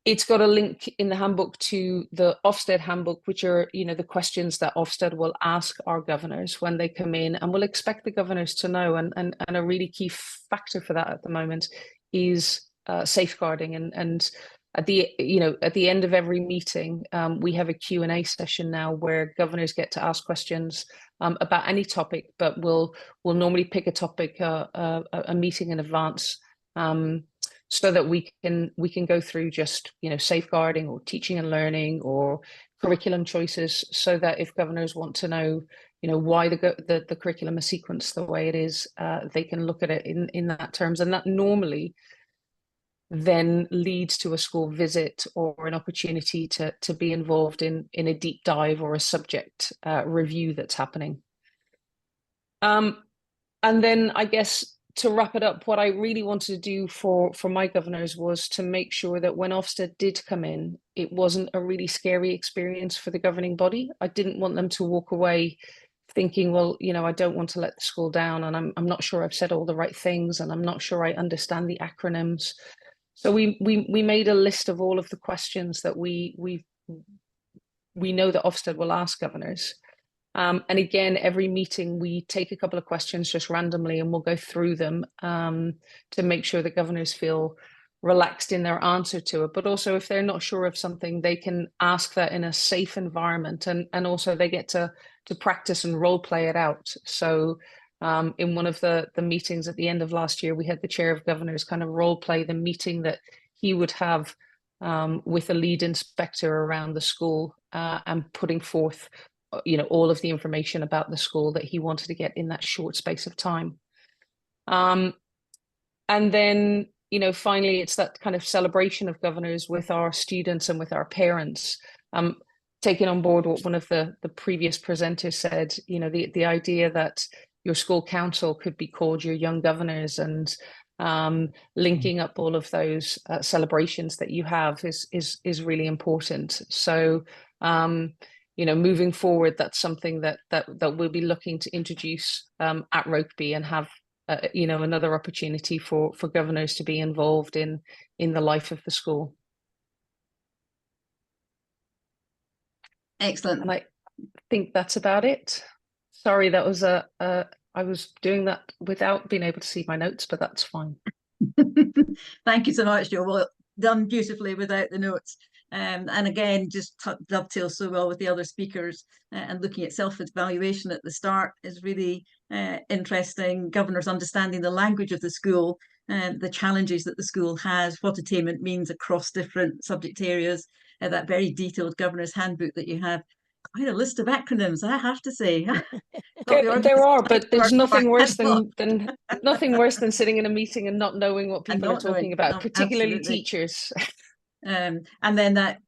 It's got a link in the handbook to the Ofsted handbook, which are, the questions that Ofsted will ask our governors when they come in, and we'll expect the governors to know. And a really key factor for that at the moment is safeguarding. And at the end of every meeting, we have a Q&A session now where governors get to ask questions about any topic, but we'll normally pick a topic, a meeting in advance, so that we can go through just safeguarding or teaching and learning or curriculum choices, so that if governors want to know why the curriculum is sequenced the way it is, they can look at it in that terms, and that normally then leads to a school visit or an opportunity to be involved in a deep dive or a subject review that's happening. And then I guess to wrap it up, what I really wanted to do for my governors was to make sure that when Ofsted did come in, it wasn't a really scary experience for the governing body. I didn't want them to walk away thinking, well, I don't want to let the school down, and I'm not sure I've said all the right things, and I'm not sure I understand the acronyms. So we made a list of all of the questions that we know that Ofsted will ask governors. And again, every meeting we take a couple of questions just randomly, and we'll go through them to make sure that governors feel relaxed in their answer to it. But also, if they're not sure of something, they can ask that in a safe environment, and also they get to practice and role play it out. So in one of the meetings at the end of last year, we had the chair of governors kind of role play the meeting that he would have with a lead inspector around the school, and putting forth all of the information about the school that he wanted to get in that short space of time. And then finally, it's that kind of celebration of governors with our students and with our parents, taking on board what one of the previous presenters said, the idea that your school council could be called your young governors, and linking up all of those celebrations that you have is really important. So moving forward, that's something that we'll be looking to introduce at Rokeby, and have another opportunity for governors to be involved in the life of the school. Excellent. And I think that's about it. Sorry, that was I was doing that without being able to see my notes, but that's fine. Thank you so much, Jo. Well done beautifully without the notes. And again, just dovetails so well with the other speakers, and looking at self-evaluation at the start is really interesting. Governors understanding the language of the school and the challenges that the school has, what attainment means across different subject areas, that very detailed governor's handbook that you have. Quite a list of acronyms, I have to say. There are, but there's nothing worse than nothing worse than sitting in a meeting and not knowing what people are talking about, particularly teachers. And then that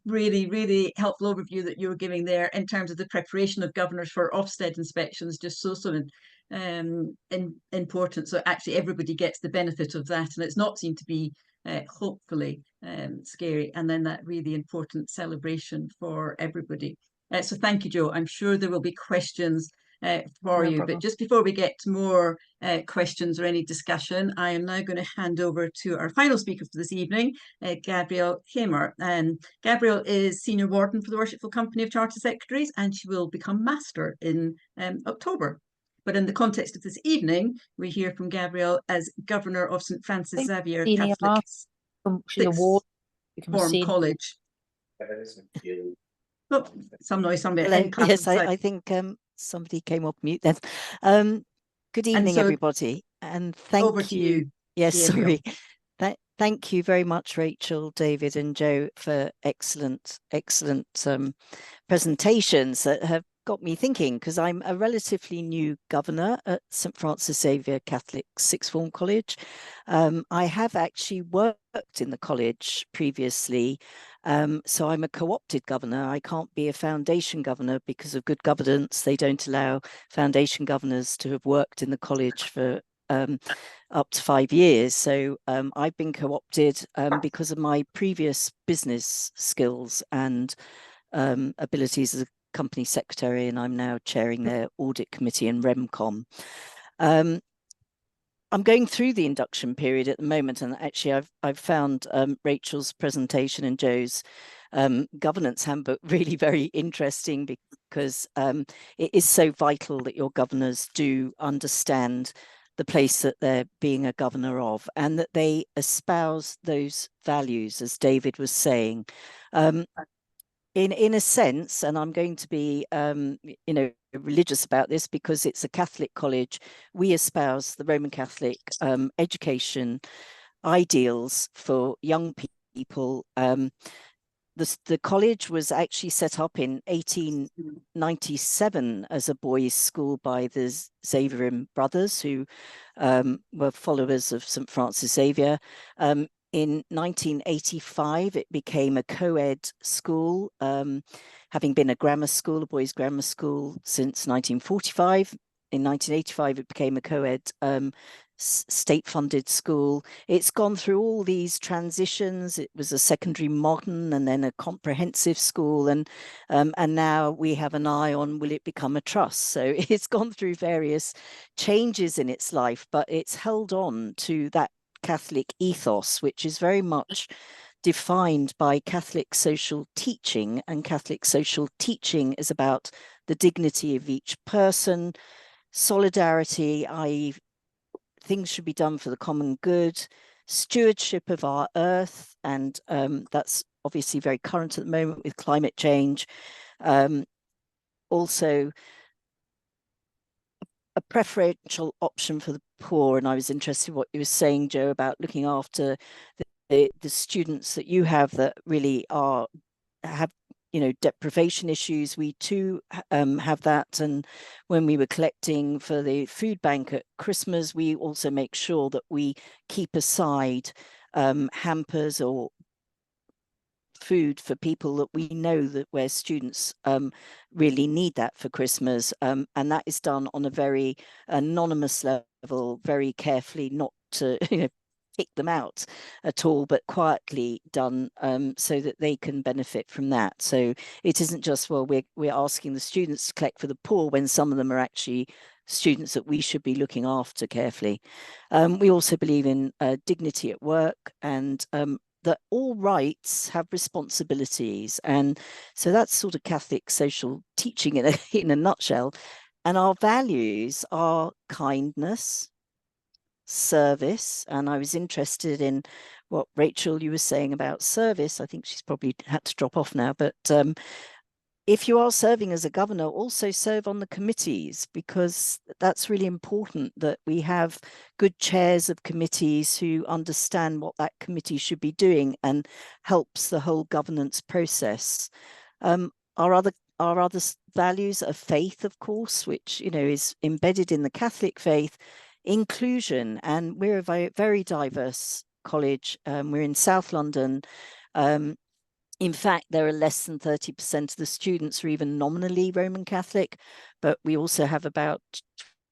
really, really helpful overview that you were giving there in terms of the preparation of governors for Ofsted inspections, just so important. So actually everybody gets the benefit of that, and it's not seen to be hopefully scary. And then that really important celebration for everybody. So thank you, Jo. I'm sure there will be questions for you, but just before we get to more questions or any discussion, I am now going to hand over to our final speaker for this evening, Gabrielle Hamer. Gabrielle is Senior Warden for the Worshipful Company of Charter Secretaries, and she will become Master in October. But in the context of this evening, we hear from Gabrielle as Governor of St Francis Xavier Catholic Sixth Form College. Oh, some noise somewhere. Yes, I think somebody came off mute then. Good evening, everybody, and thank you. Yes, Gabrielle. sorry. Thank you very much, Rachel, David, and Jo, for excellent presentations that have got me thinking, because I'm a relatively new governor at St Francis Xavier Catholic Sixth Form College. I have actually worked in the college previously, so I'm a co-opted governor. I can't be a foundation governor because of good governance. They don't allow foundation governors to have worked in the college for up to 5 years. So I've been co-opted because of my previous business skills and abilities as a company secretary, and I'm now chairing their audit committee and REMCOM. I'm going through the induction period at the moment, and actually I've found Rachel's presentation and Jo's governance handbook really very interesting, because it is so vital that your governors do understand the place that they're being a governor of, and that they espouse those values, as David was saying. In a sense, and I'm going to be, religious about this because it's a Catholic college, we espouse the Roman Catholic education ideals for young people. The college was actually set up in 1897 as a boys' school by the Xaverian brothers, who were followers of St Francis Xavier. In 1985, it became a co-ed school, having been a grammar school, a boys' grammar school, since 1945. In 1985, it became a co-ed state-funded school. It's gone through all these transitions. It was a secondary modern and then a comprehensive school, and now we have an eye on, will it become a trust? So it's gone through various changes in its life, but it's held on to that Catholic ethos, which is very much defined by Catholic social teaching, and Catholic social teaching is about the dignity of each person, solidarity, i.e. things should be done for the common good, stewardship of our earth, and that's obviously very current at the moment with climate change. Also a preferential option for the poor, and I was interested in what you were saying, Jo, about looking after the students that you have that really have deprivation issues. We too have that, and when we were collecting for the food bank at Christmas, we also make sure that we keep aside hampers or food for people that we know that where students really need that for Christmas. And that is done on a very anonymous level, very carefully, not to pick them out at all, but quietly done so that they can benefit from that. So it isn't just, well, we're asking the students to collect for the poor when some of them are actually students that we should be looking after carefully. We also believe in dignity at work, and that all rights have responsibilities. And so that's sort of Catholic social teaching in a nutshell. And our values are kindness, service. And I was interested in what Rachel, you were saying about service. I think she's probably had to drop off now, but if you are serving as a governor, also serve on the committees, because that's really important that we have good chairs of committees who understand what that committee should be doing and helps the whole governance process. Our other values are faith, of course, which is embedded in the Catholic faith, inclusion, and we're a very, very diverse college. We're in South London. In fact, there are less than 30% of the students are even nominally Roman Catholic, but we also have about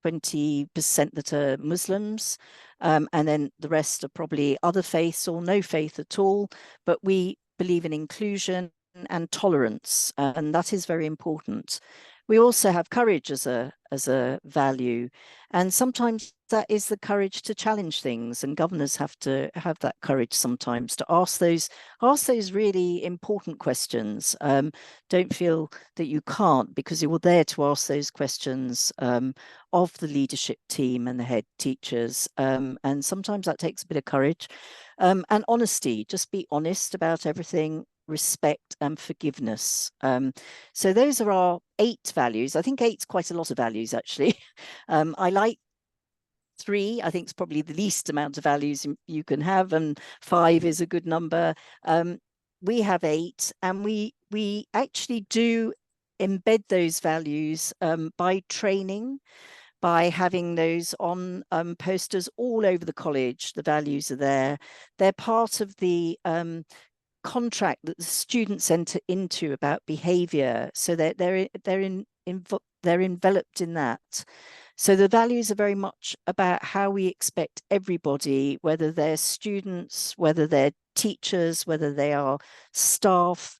20% that are Muslims, and then the rest are probably other faiths or no faith at all. But we believe in inclusion and tolerance, and that is very important. We also have courage as a value, and sometimes that is the courage to challenge things, and governors have to have that courage sometimes to ask those really important questions. Don't feel that you can't, because you're there to ask those questions of the leadership team and the head teachers, and sometimes that takes a bit of courage. And honesty, just be honest about everything. Respect and forgiveness. So those are our 8 values. I think 8's quite a lot of values, actually. I like 3. I think it's probably the least amount of values you can have, and 5 is a good number. We have 8, and we actually do embed those values by training, by having those on posters all over the college. The values are there. They're part of the contract that the students enter into about behavior, so they're enveloped in that. So the values are very much about how we expect everybody, whether they're students, whether they're teachers, whether they are staff,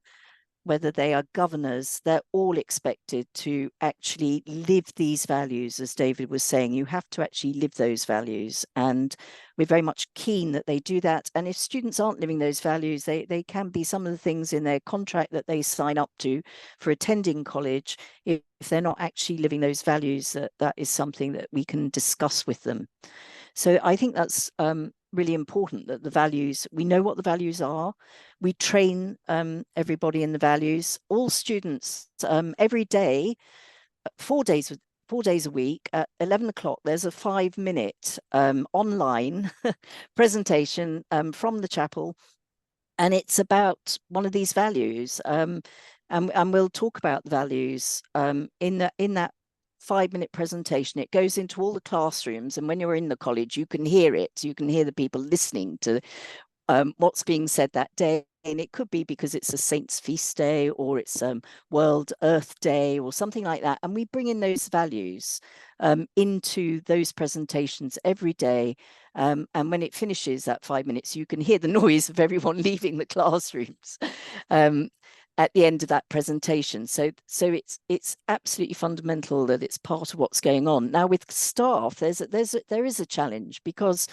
whether they are governors, they're all expected to actually live these values. As David was saying, you have to actually live those values, and we're very much keen that they do that. And if students aren't living those values, they can be some of the things in their contract that they sign up to for attending college. If they're not actually living those values, that is something that we can discuss with them. So I think that's really important, that the values, we know what the values are. We train everybody in the values. All students every day, 4 days a week at 11 o'clock, there's a 5-minute online presentation from the chapel, and it's about one of these values, and we'll talk about the values in that 5-minute presentation. It goes into all the classrooms, and when you're in the college, you can hear it. You can hear the people listening to what's being said that day. And it could be because it's a saint's feast day, or it's World Earth Day, or something like that. And we bring in those values into those presentations every day. And when it finishes, that 5 minutes, you can hear the noise of everyone leaving the classrooms at the end of that presentation. So it's absolutely fundamental that it's part of what's going on. Now with staff, there is a challenge, because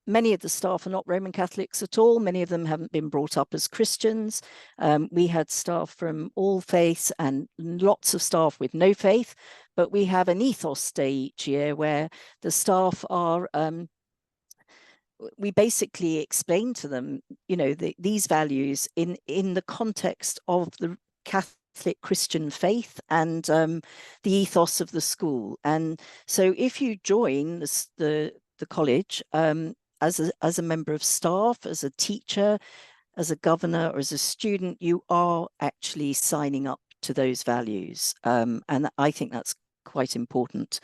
many of the staff are not Roman Catholics at all. Many of them haven't been brought up as Christians. We had staff from all faiths and lots of staff with no faith, but we have an ethos day each year where the staff are we basically explain to them, these values in the context of the Catholic Christian faith and the ethos of the school. And so if you join the college as a member of staff, as a teacher, as a governor, or as a student, you are actually signing up to those values. And I think that's quite important.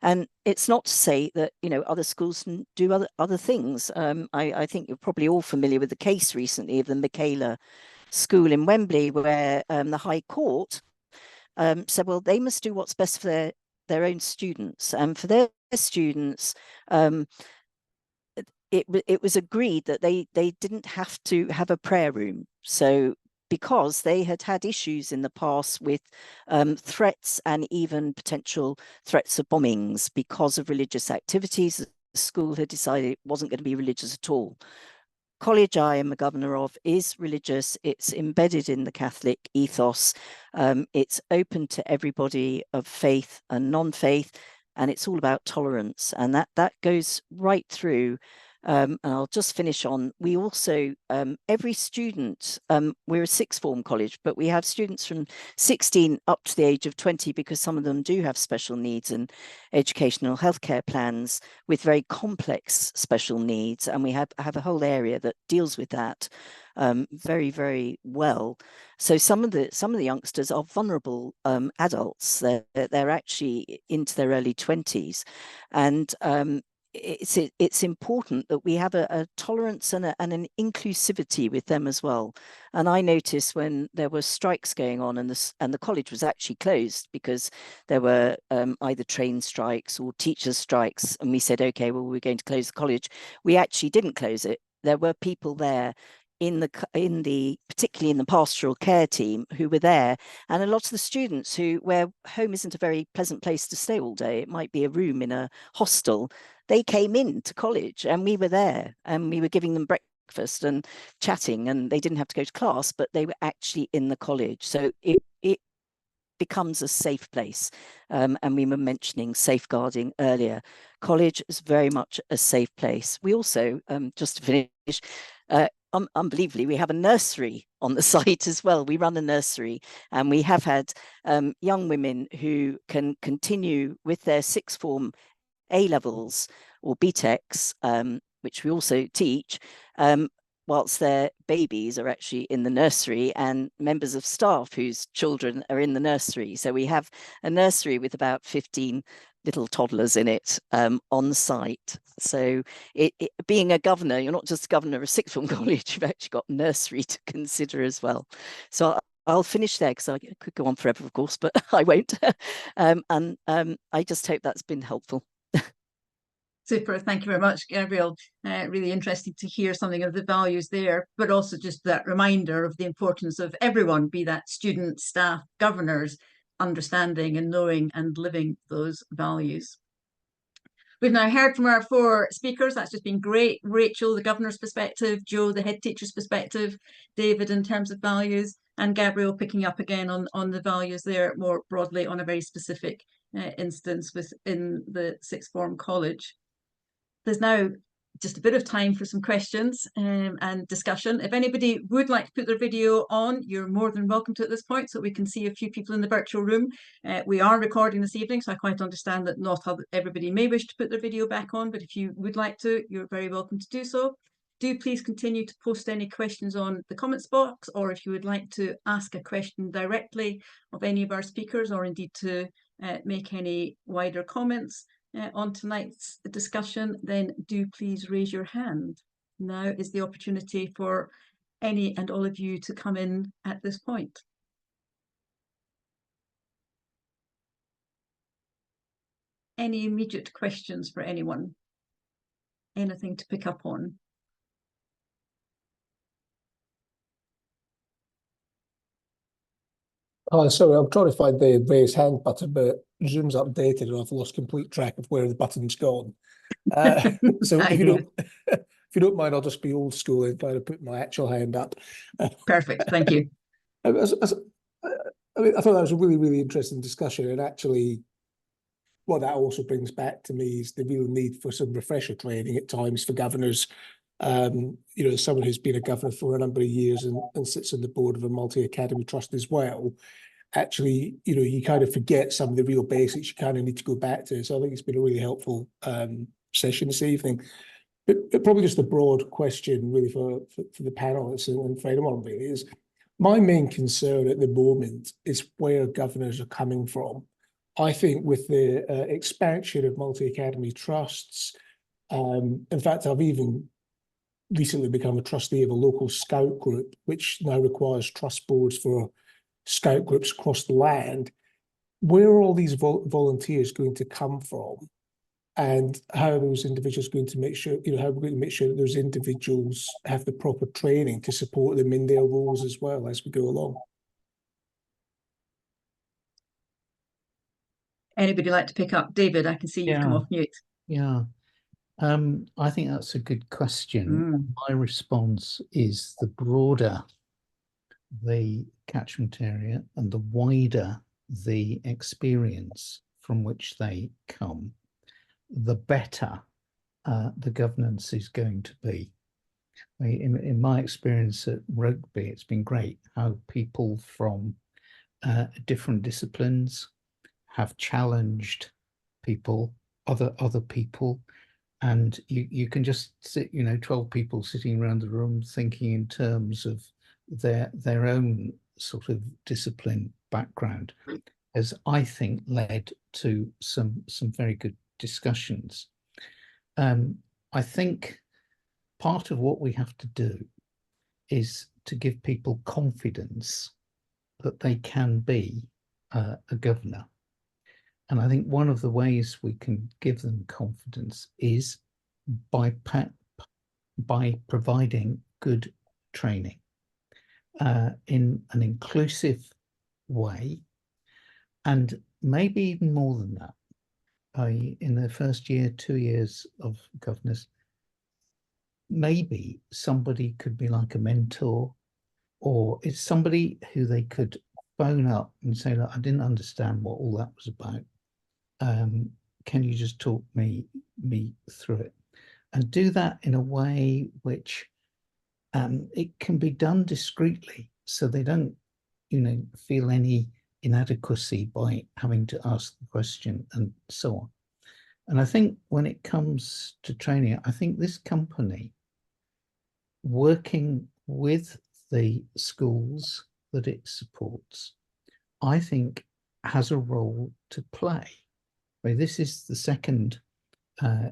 And it's not to say that, you know, other schools can do other things. I think you're probably all familiar with the case recently of the Michaela School in Wembley, where the High Court said, well, they must do what's best for their own students. And for their students, it was agreed that they didn't have to have a prayer room. So because they had had issues in the past with threats and even potential threats of bombings because of religious activities, the school had decided it wasn't going to be religious at all. College I am a governor of is religious. It's embedded in the Catholic ethos. It's open to everybody of faith and non-faith, and it's all about tolerance. And that goes right through. And I'll just finish on, we also, every student, we're a sixth form college, but we have students from 16 up to the age of 20, because some of them do have special needs and educational healthcare plans with very complex special needs. And we have a whole area that deals with that very, very well. So some of the youngsters are vulnerable adults. They're actually into their early 20s. And it's important that we have a tolerance and an inclusivity with them as well. And I noticed when there were strikes going on and the college was actually closed because there were either train strikes or teachers strikes, and we said, okay, well, we're going to close the college. We actually didn't close it. There were people there particularly in the pastoral care team who were there, and a lot of the students where home isn't a very pleasant place to stay all day, it might be a room in a hostel, they came into college and we were there and we were giving them breakfast and chatting, and they didn't have to go to class, but they were actually in the college. So it becomes a safe place. And we were mentioning safeguarding earlier. College is very much a safe place. We also, just to finish, unbelievably, we have a nursery on the site as well. We run a nursery, and we have had young women who can continue with their sixth form A-levels or BTECs, which we also teach, whilst their babies are actually in the nursery, and members of staff whose children are in the nursery. So we have a nursery with about 15 little toddlers in it on site. So being a governor, you're not just governor of a sixth form college, you've actually got nursery to consider as well. So I'll finish there because I could go on forever, of course, but I won't. I just hope that's been helpful. Super, thank you very much, Gabrielle. Really interesting to hear something of the values there, but also just that reminder of the importance of everyone, be that students, staff, governors, understanding and knowing and living those values. We've now heard from our four speakers. That's just been great. Rachel, the governor's perspective, Joe, the head teacher's perspective, David in terms of values, and Gabrielle picking up again on the values there more broadly on a very specific instance within the sixth form college. There's now just a bit of time for some questions and discussion. If anybody would like to put their video on, you're more than welcome to at this point, so we can see a few people in the virtual room. We are recording this evening, so I quite understand that not everybody may wish to put their video back on, but if you would like to, you're very welcome to do so. Do please continue to post any questions on the comments box, or if you would like to ask a question directly of any of our speakers, or indeed to make any wider comments on tonight's discussion, then do please raise your hand. Now is the opportunity for any and all of you to come in at this point. Any immediate questions for anyone? Anything to pick up on? Sorry, I'm trying to find the raise hand button, but Zoom's updated and I've lost complete track of where the button's gone. So if you don't mind, I'll just be old school and try to put my actual hand up. Perfect, thank you. I mean, I thought that was a really, really interesting discussion, and actually what that also brings back to me is the real need for some refresher training at times for governors. You know, as someone who's been a governor for a number of years and sits on the board of a multi-academy trust as well, actually, you know, you kind of forget some of the real basics you kind of need to go back to. So I think it's been a really helpful session this evening. But probably just a broad question really for the panelists and for anyone really is, my main concern at the moment is where governors are coming from I think with the expansion of multi-academy trusts, in fact, I've even recently become a trustee of a local scout group, which now requires trust boards for scout groups across the land. Where are all these volunteers going to come from? And how are those individuals going to make sure, how are we going to make sure that those individuals have the proper training to support them in their roles as well as we go along? Anybody like to pick up? David, I can see you've come Yeah. off mute. Yeah. I think that's a good question. My response is the broader the catchment area and the wider the experience from which they come, the better the governance is going to be. In my experience at Rugby, it's been great how people from different disciplines have challenged people, other people, and you can just sit, 12 people sitting around the room thinking in terms of their own sort of discipline background, has, I think, led to some very good discussions. I think part of what we have to do is to give people confidence that they can be a governor. And I think one of the ways we can give them confidence is by providing good training in an inclusive way, and maybe even more than that. In the first year, 2 years of governors, maybe somebody could be like a mentor, or it's somebody who they could phone up and say, look, I didn't understand what all that was about. Can you just talk me through it? And do that in a way which it can be done discreetly, so they don't, feel any inadequacy by having to ask the question and so on. And I think when it comes to training, I think this company, working with the schools that it supports, I think has a role to play. This is the second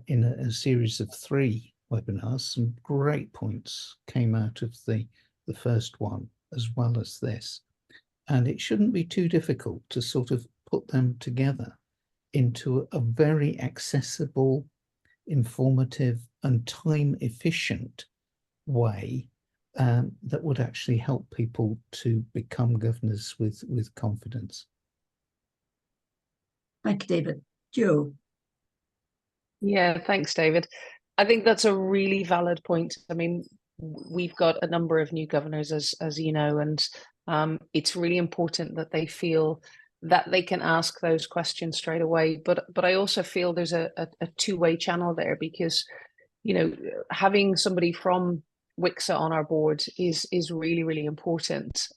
in a series of 3 webinars. Some great points came out of the first one as well as this. And it shouldn't be too difficult to sort of put them together into a very accessible, informative and time-efficient way that would actually help people to become governors with confidence. Thank you, David. Jo. Yeah, thanks, David. I think that's a really valid point. I mean, we've got a number of new governors, as you know, and it's really important that they feel that they can ask those questions straight away. But I also feel there's a two-way channel there, because, having somebody from WICSA on our board is really, really important.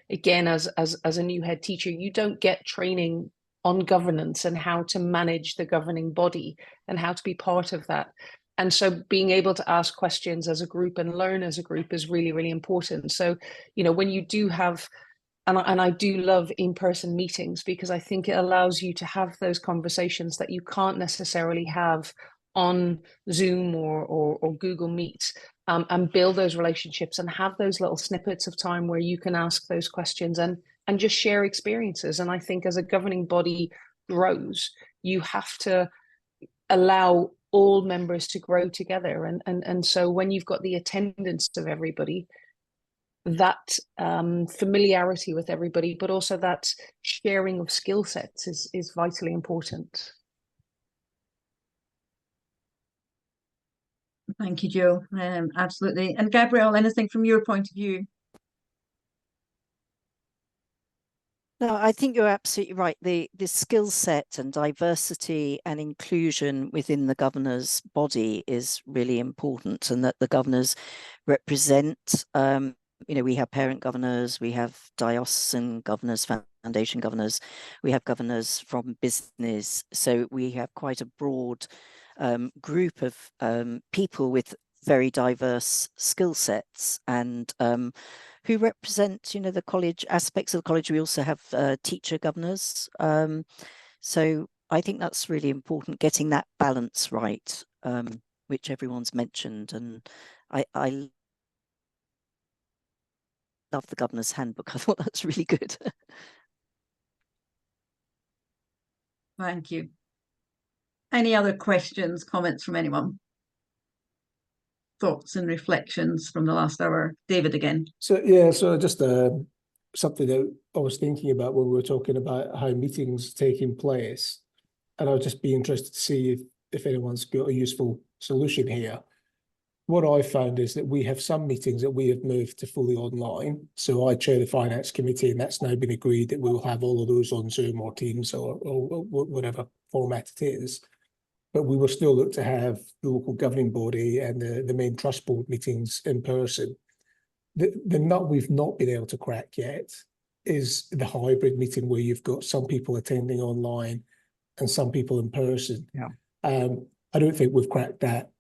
Again, as a new head teacher, you don't get training on governance and how to manage the governing body and how to be part of that. And so being able to ask questions as a group and learn as a group is really, really important. So, when you do have, and I do love in-person meetings, because I think it allows you to have those conversations that you can't necessarily have on Zoom or Google Meet, and build those relationships and have those little snippets of time where you can ask those questions and just share experiences. And I think as a governing body grows, you have to allow all members to grow together. And so when you've got the attendance of everybody, that familiarity with everybody, but also that sharing of skill sets is vitally important. Thank you, Jo. Absolutely. And Gabrielle, anything from your point of view? No, I think you're absolutely right. The skill set and diversity and inclusion within the governor's body is really important, and that the governors represent, we have parent governors, we have diocesan governors, foundation governors, we have governors from business. So we have quite a broad group of people with very diverse skill sets, and who represent, the college aspects of the college. We also have teacher governors. So I think that's really important, getting that balance right, which everyone's mentioned. And I love the Governor's Handbook. I thought that's really good. Thank you. Any other questions, comments from anyone? Thoughts and reflections from the last hour? David again. So yeah, so just something that I was thinking about when we were talking about how meetings taking place, and I'll just be interested to see if anyone's got a useful solution here. What I found is that we have some meetings that we have moved to fully online. So I chair the finance committee, and that's now been agreed that we'll have all of those on Zoom or Teams or whatever format it is. But we will still look to have the local governing body and the main trust board meetings in person. The nut we've not been able to crack yet is the hybrid meeting where you've got some people attending online and some people in person. Yeah. I don't think we've cracked that,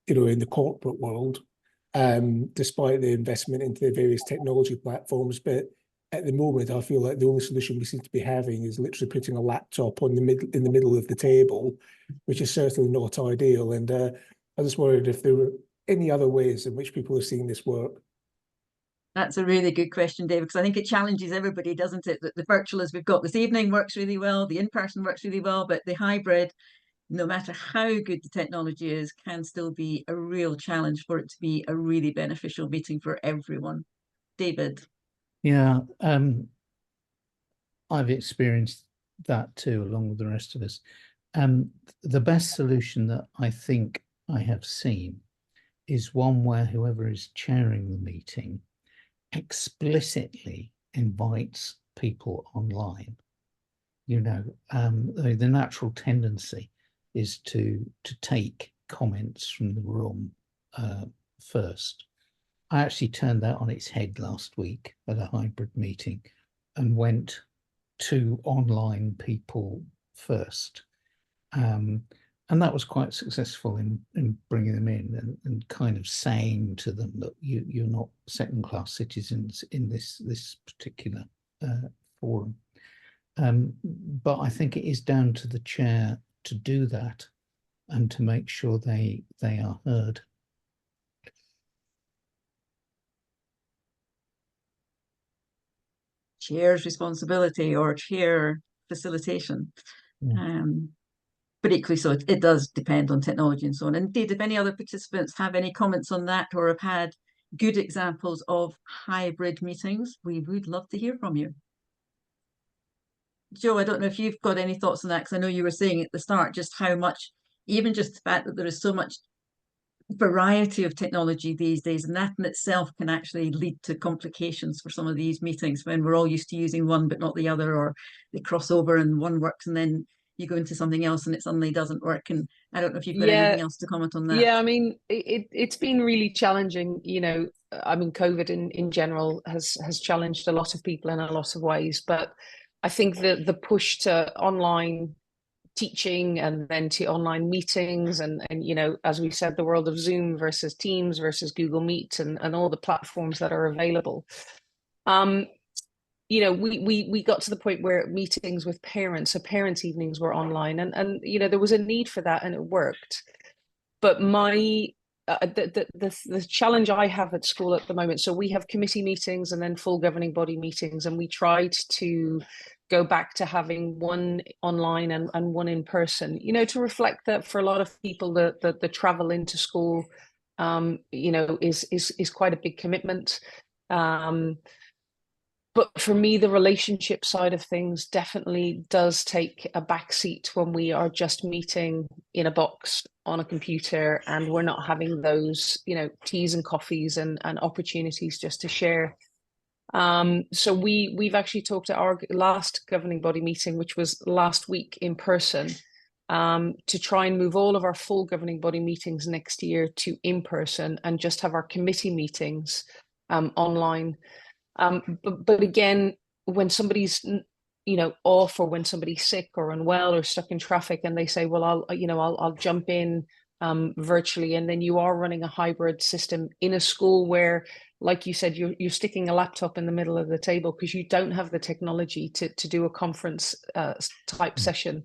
in the corporate world, despite the investment into the various technology platforms. But at the moment, I feel like the only solution we seem to be having is literally putting a laptop in the middle of the table, which is certainly not ideal. And I just wondered if there were any other ways in which people are seeing this work. That's a really good question, David, because I think it challenges everybody, doesn't it? That the virtual as we've got this evening works really well, the in-person works really well, but the hybrid, no matter how good the technology is, can still be a real challenge for it to be a really beneficial meeting for everyone. David. Yeah, I've experienced that too, along with the rest of us. The best solution that I think I have seen is one where whoever is chairing the meeting explicitly invites people online. The natural tendency is to take comments from the room first. I actually turned that on its head last week at a hybrid meeting and went to online people first. And that was quite successful in bringing them in and kind of saying to them that you're not second-class citizens in this particular forum. But I think it is down to the chair to do that and to make sure they are heard. Chair's responsibility or chair facilitation. Yeah. But equally so, it does depend on technology and so on. Indeed, if any other participants have any comments on that or have had good examples of hybrid meetings, we would love to hear from you. Joe, I don't know if you've got any thoughts on that, because I know you were saying at the start just how much, even just the fact that there is so much variety of technology these days, and that in itself can actually lead to complications for some of these meetings when we're all used to using one but not the other, or they cross over and one works and then you go into something else and it suddenly doesn't work. And I don't know if you've got anything else to comment on that. Yeah, I mean, it's been really challenging. I mean, COVID in general has challenged a lot of people in a lot of ways, but I think the push to online teaching and then to online meetings and as we said, the world of Zoom versus Teams versus Google Meet and all the platforms that are available. We got to the point where meetings with parents, so parents' evenings were online, and there was a need for that and it worked. But the challenge I have at school at the moment, so we have committee meetings and then full governing body meetings, and we tried to go back to having one online and one in person, to reflect that for a lot of people the travel into school is quite a big commitment. But for me, the relationship side of things definitely does take a backseat when we are just meeting in a box on a computer and we're not having those, teas and coffees and opportunities just to share. So we've actually talked at our last governing body meeting, which was last week in person, to try and move all of our full governing body meetings next year to in person and just have our committee meetings online. But again, when somebody's off, or when somebody's sick or unwell or stuck in traffic, and they say, well, I'll jump in virtually, and then you are running a hybrid system in a school where like you said, you're sticking a laptop in the middle of the table because you don't have the technology to do a conference type session.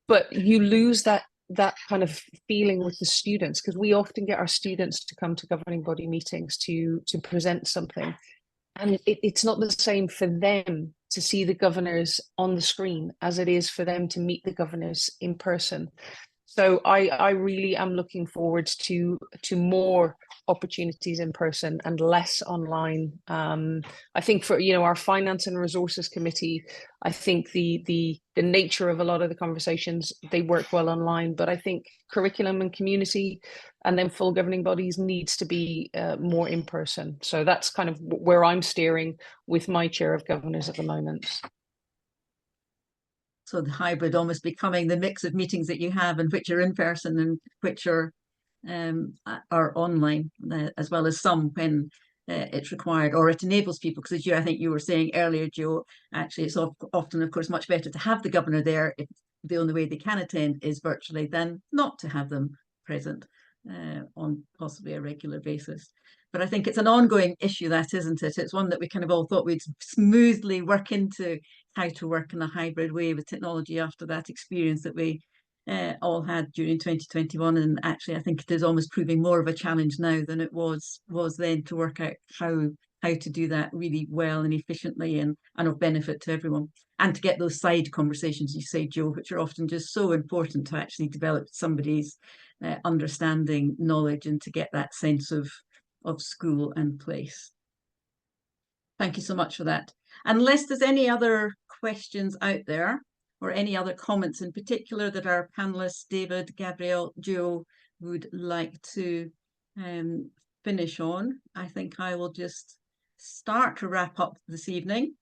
But you lose that kind of feeling with the students, because we often get our students to come to governing body meetings to present something. And it's not the same for them to see the governors on the screen as it is for them to meet the governors in person. So I really am looking forward to more opportunities in person and less online. I think for, you know, our Finance and Resources Committee, I think the nature of a lot of the conversations, they work well online, but I think curriculum and community and then full governing bodies needs to be more in person. So that's kind of where I'm steering with my chair of governors at the moment. So the hybrid almost becoming the mix of meetings that you have, and which are in person and which are online, as well as some when it's required, or it enables people, because I think you were saying earlier, Joe, actually it's often, of course, much better to have the governor there if the only way they can attend is virtually than not to have them present on possibly a regular basis. But I think it's an ongoing issue, that, isn't it? It's one that we kind of all thought we'd smoothly work into how to work in a hybrid way with technology after that experience that we all had during 2021. And actually, I think it is almost proving more of a challenge now than it was then, to work out how to do that really well and efficiently and of benefit to everyone. And to get those side conversations, you say, Joe, which are often just so important to actually develop somebody's understanding, knowledge, and to get that sense of school and place. Thank you so much for that. Unless there's any other questions out there, or any other comments in particular that our panelists, David, Gabrielle, Joe, would like to finish on, I think I will just start to wrap up this evening.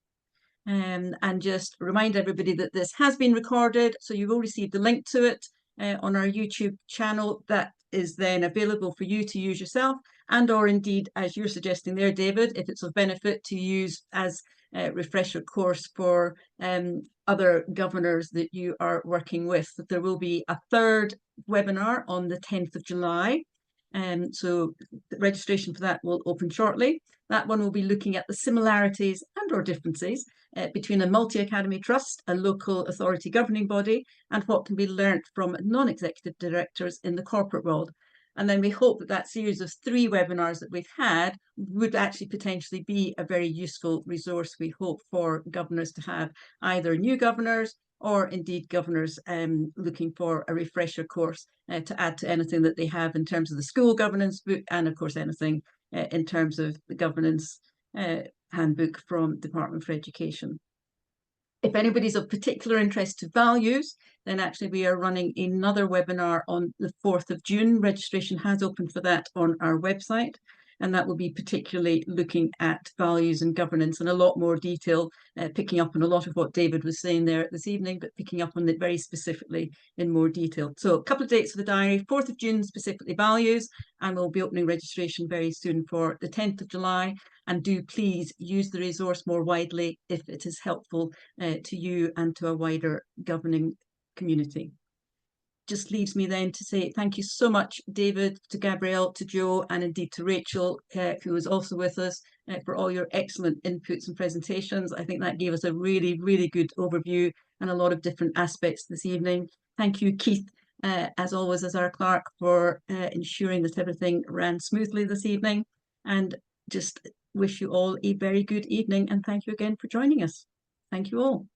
And just remind everybody that this has been recorded, so you will receive the link to it on our YouTube channel. That is then available for you to use yourself, and or indeed, as you're suggesting there, David, if it's of benefit, to use as a refresher course for other governors that you are working with. There will be a third webinar on the 10th of July. So the registration for that will open shortly. That one will be looking at the similarities and or differences between a multi-academy trust, a local authority governing body, and what can be learnt from non-executive directors in the corporate world. And then we hope that that series of 3 webinars that we've had would actually potentially be a very useful resource, we hope, for governors to have, either new governors or indeed governors looking for a refresher course to add to anything that they have in terms of the school governance book, and of course anything in terms of the governance handbook from Department for Education. If anybody's of particular interest to values, then actually we are running another webinar on the 4th of June. Registration has opened for that on our website, and that will be particularly looking at values and governance in a lot more detail, picking up on a lot of what David was saying there this evening, but picking up on it very specifically in more detail. So a couple of dates for the diary: 4th of June, specifically values, and we'll be opening registration very soon for the 10th of July. And do please use the resource more widely if it is helpful to you and to a wider governing community. Just leaves me then to say thank you so much, David, to Gabrielle, to Joe, and indeed to Rachel, who is also with us, for all your excellent inputs and presentations. I think that gave us a really, really good overview and a lot of different aspects this evening. Thank you, Keith, as always, as our clerk, for ensuring that everything ran smoothly this evening. And just wish you all a very good evening, and thank you again for joining us. Thank you all.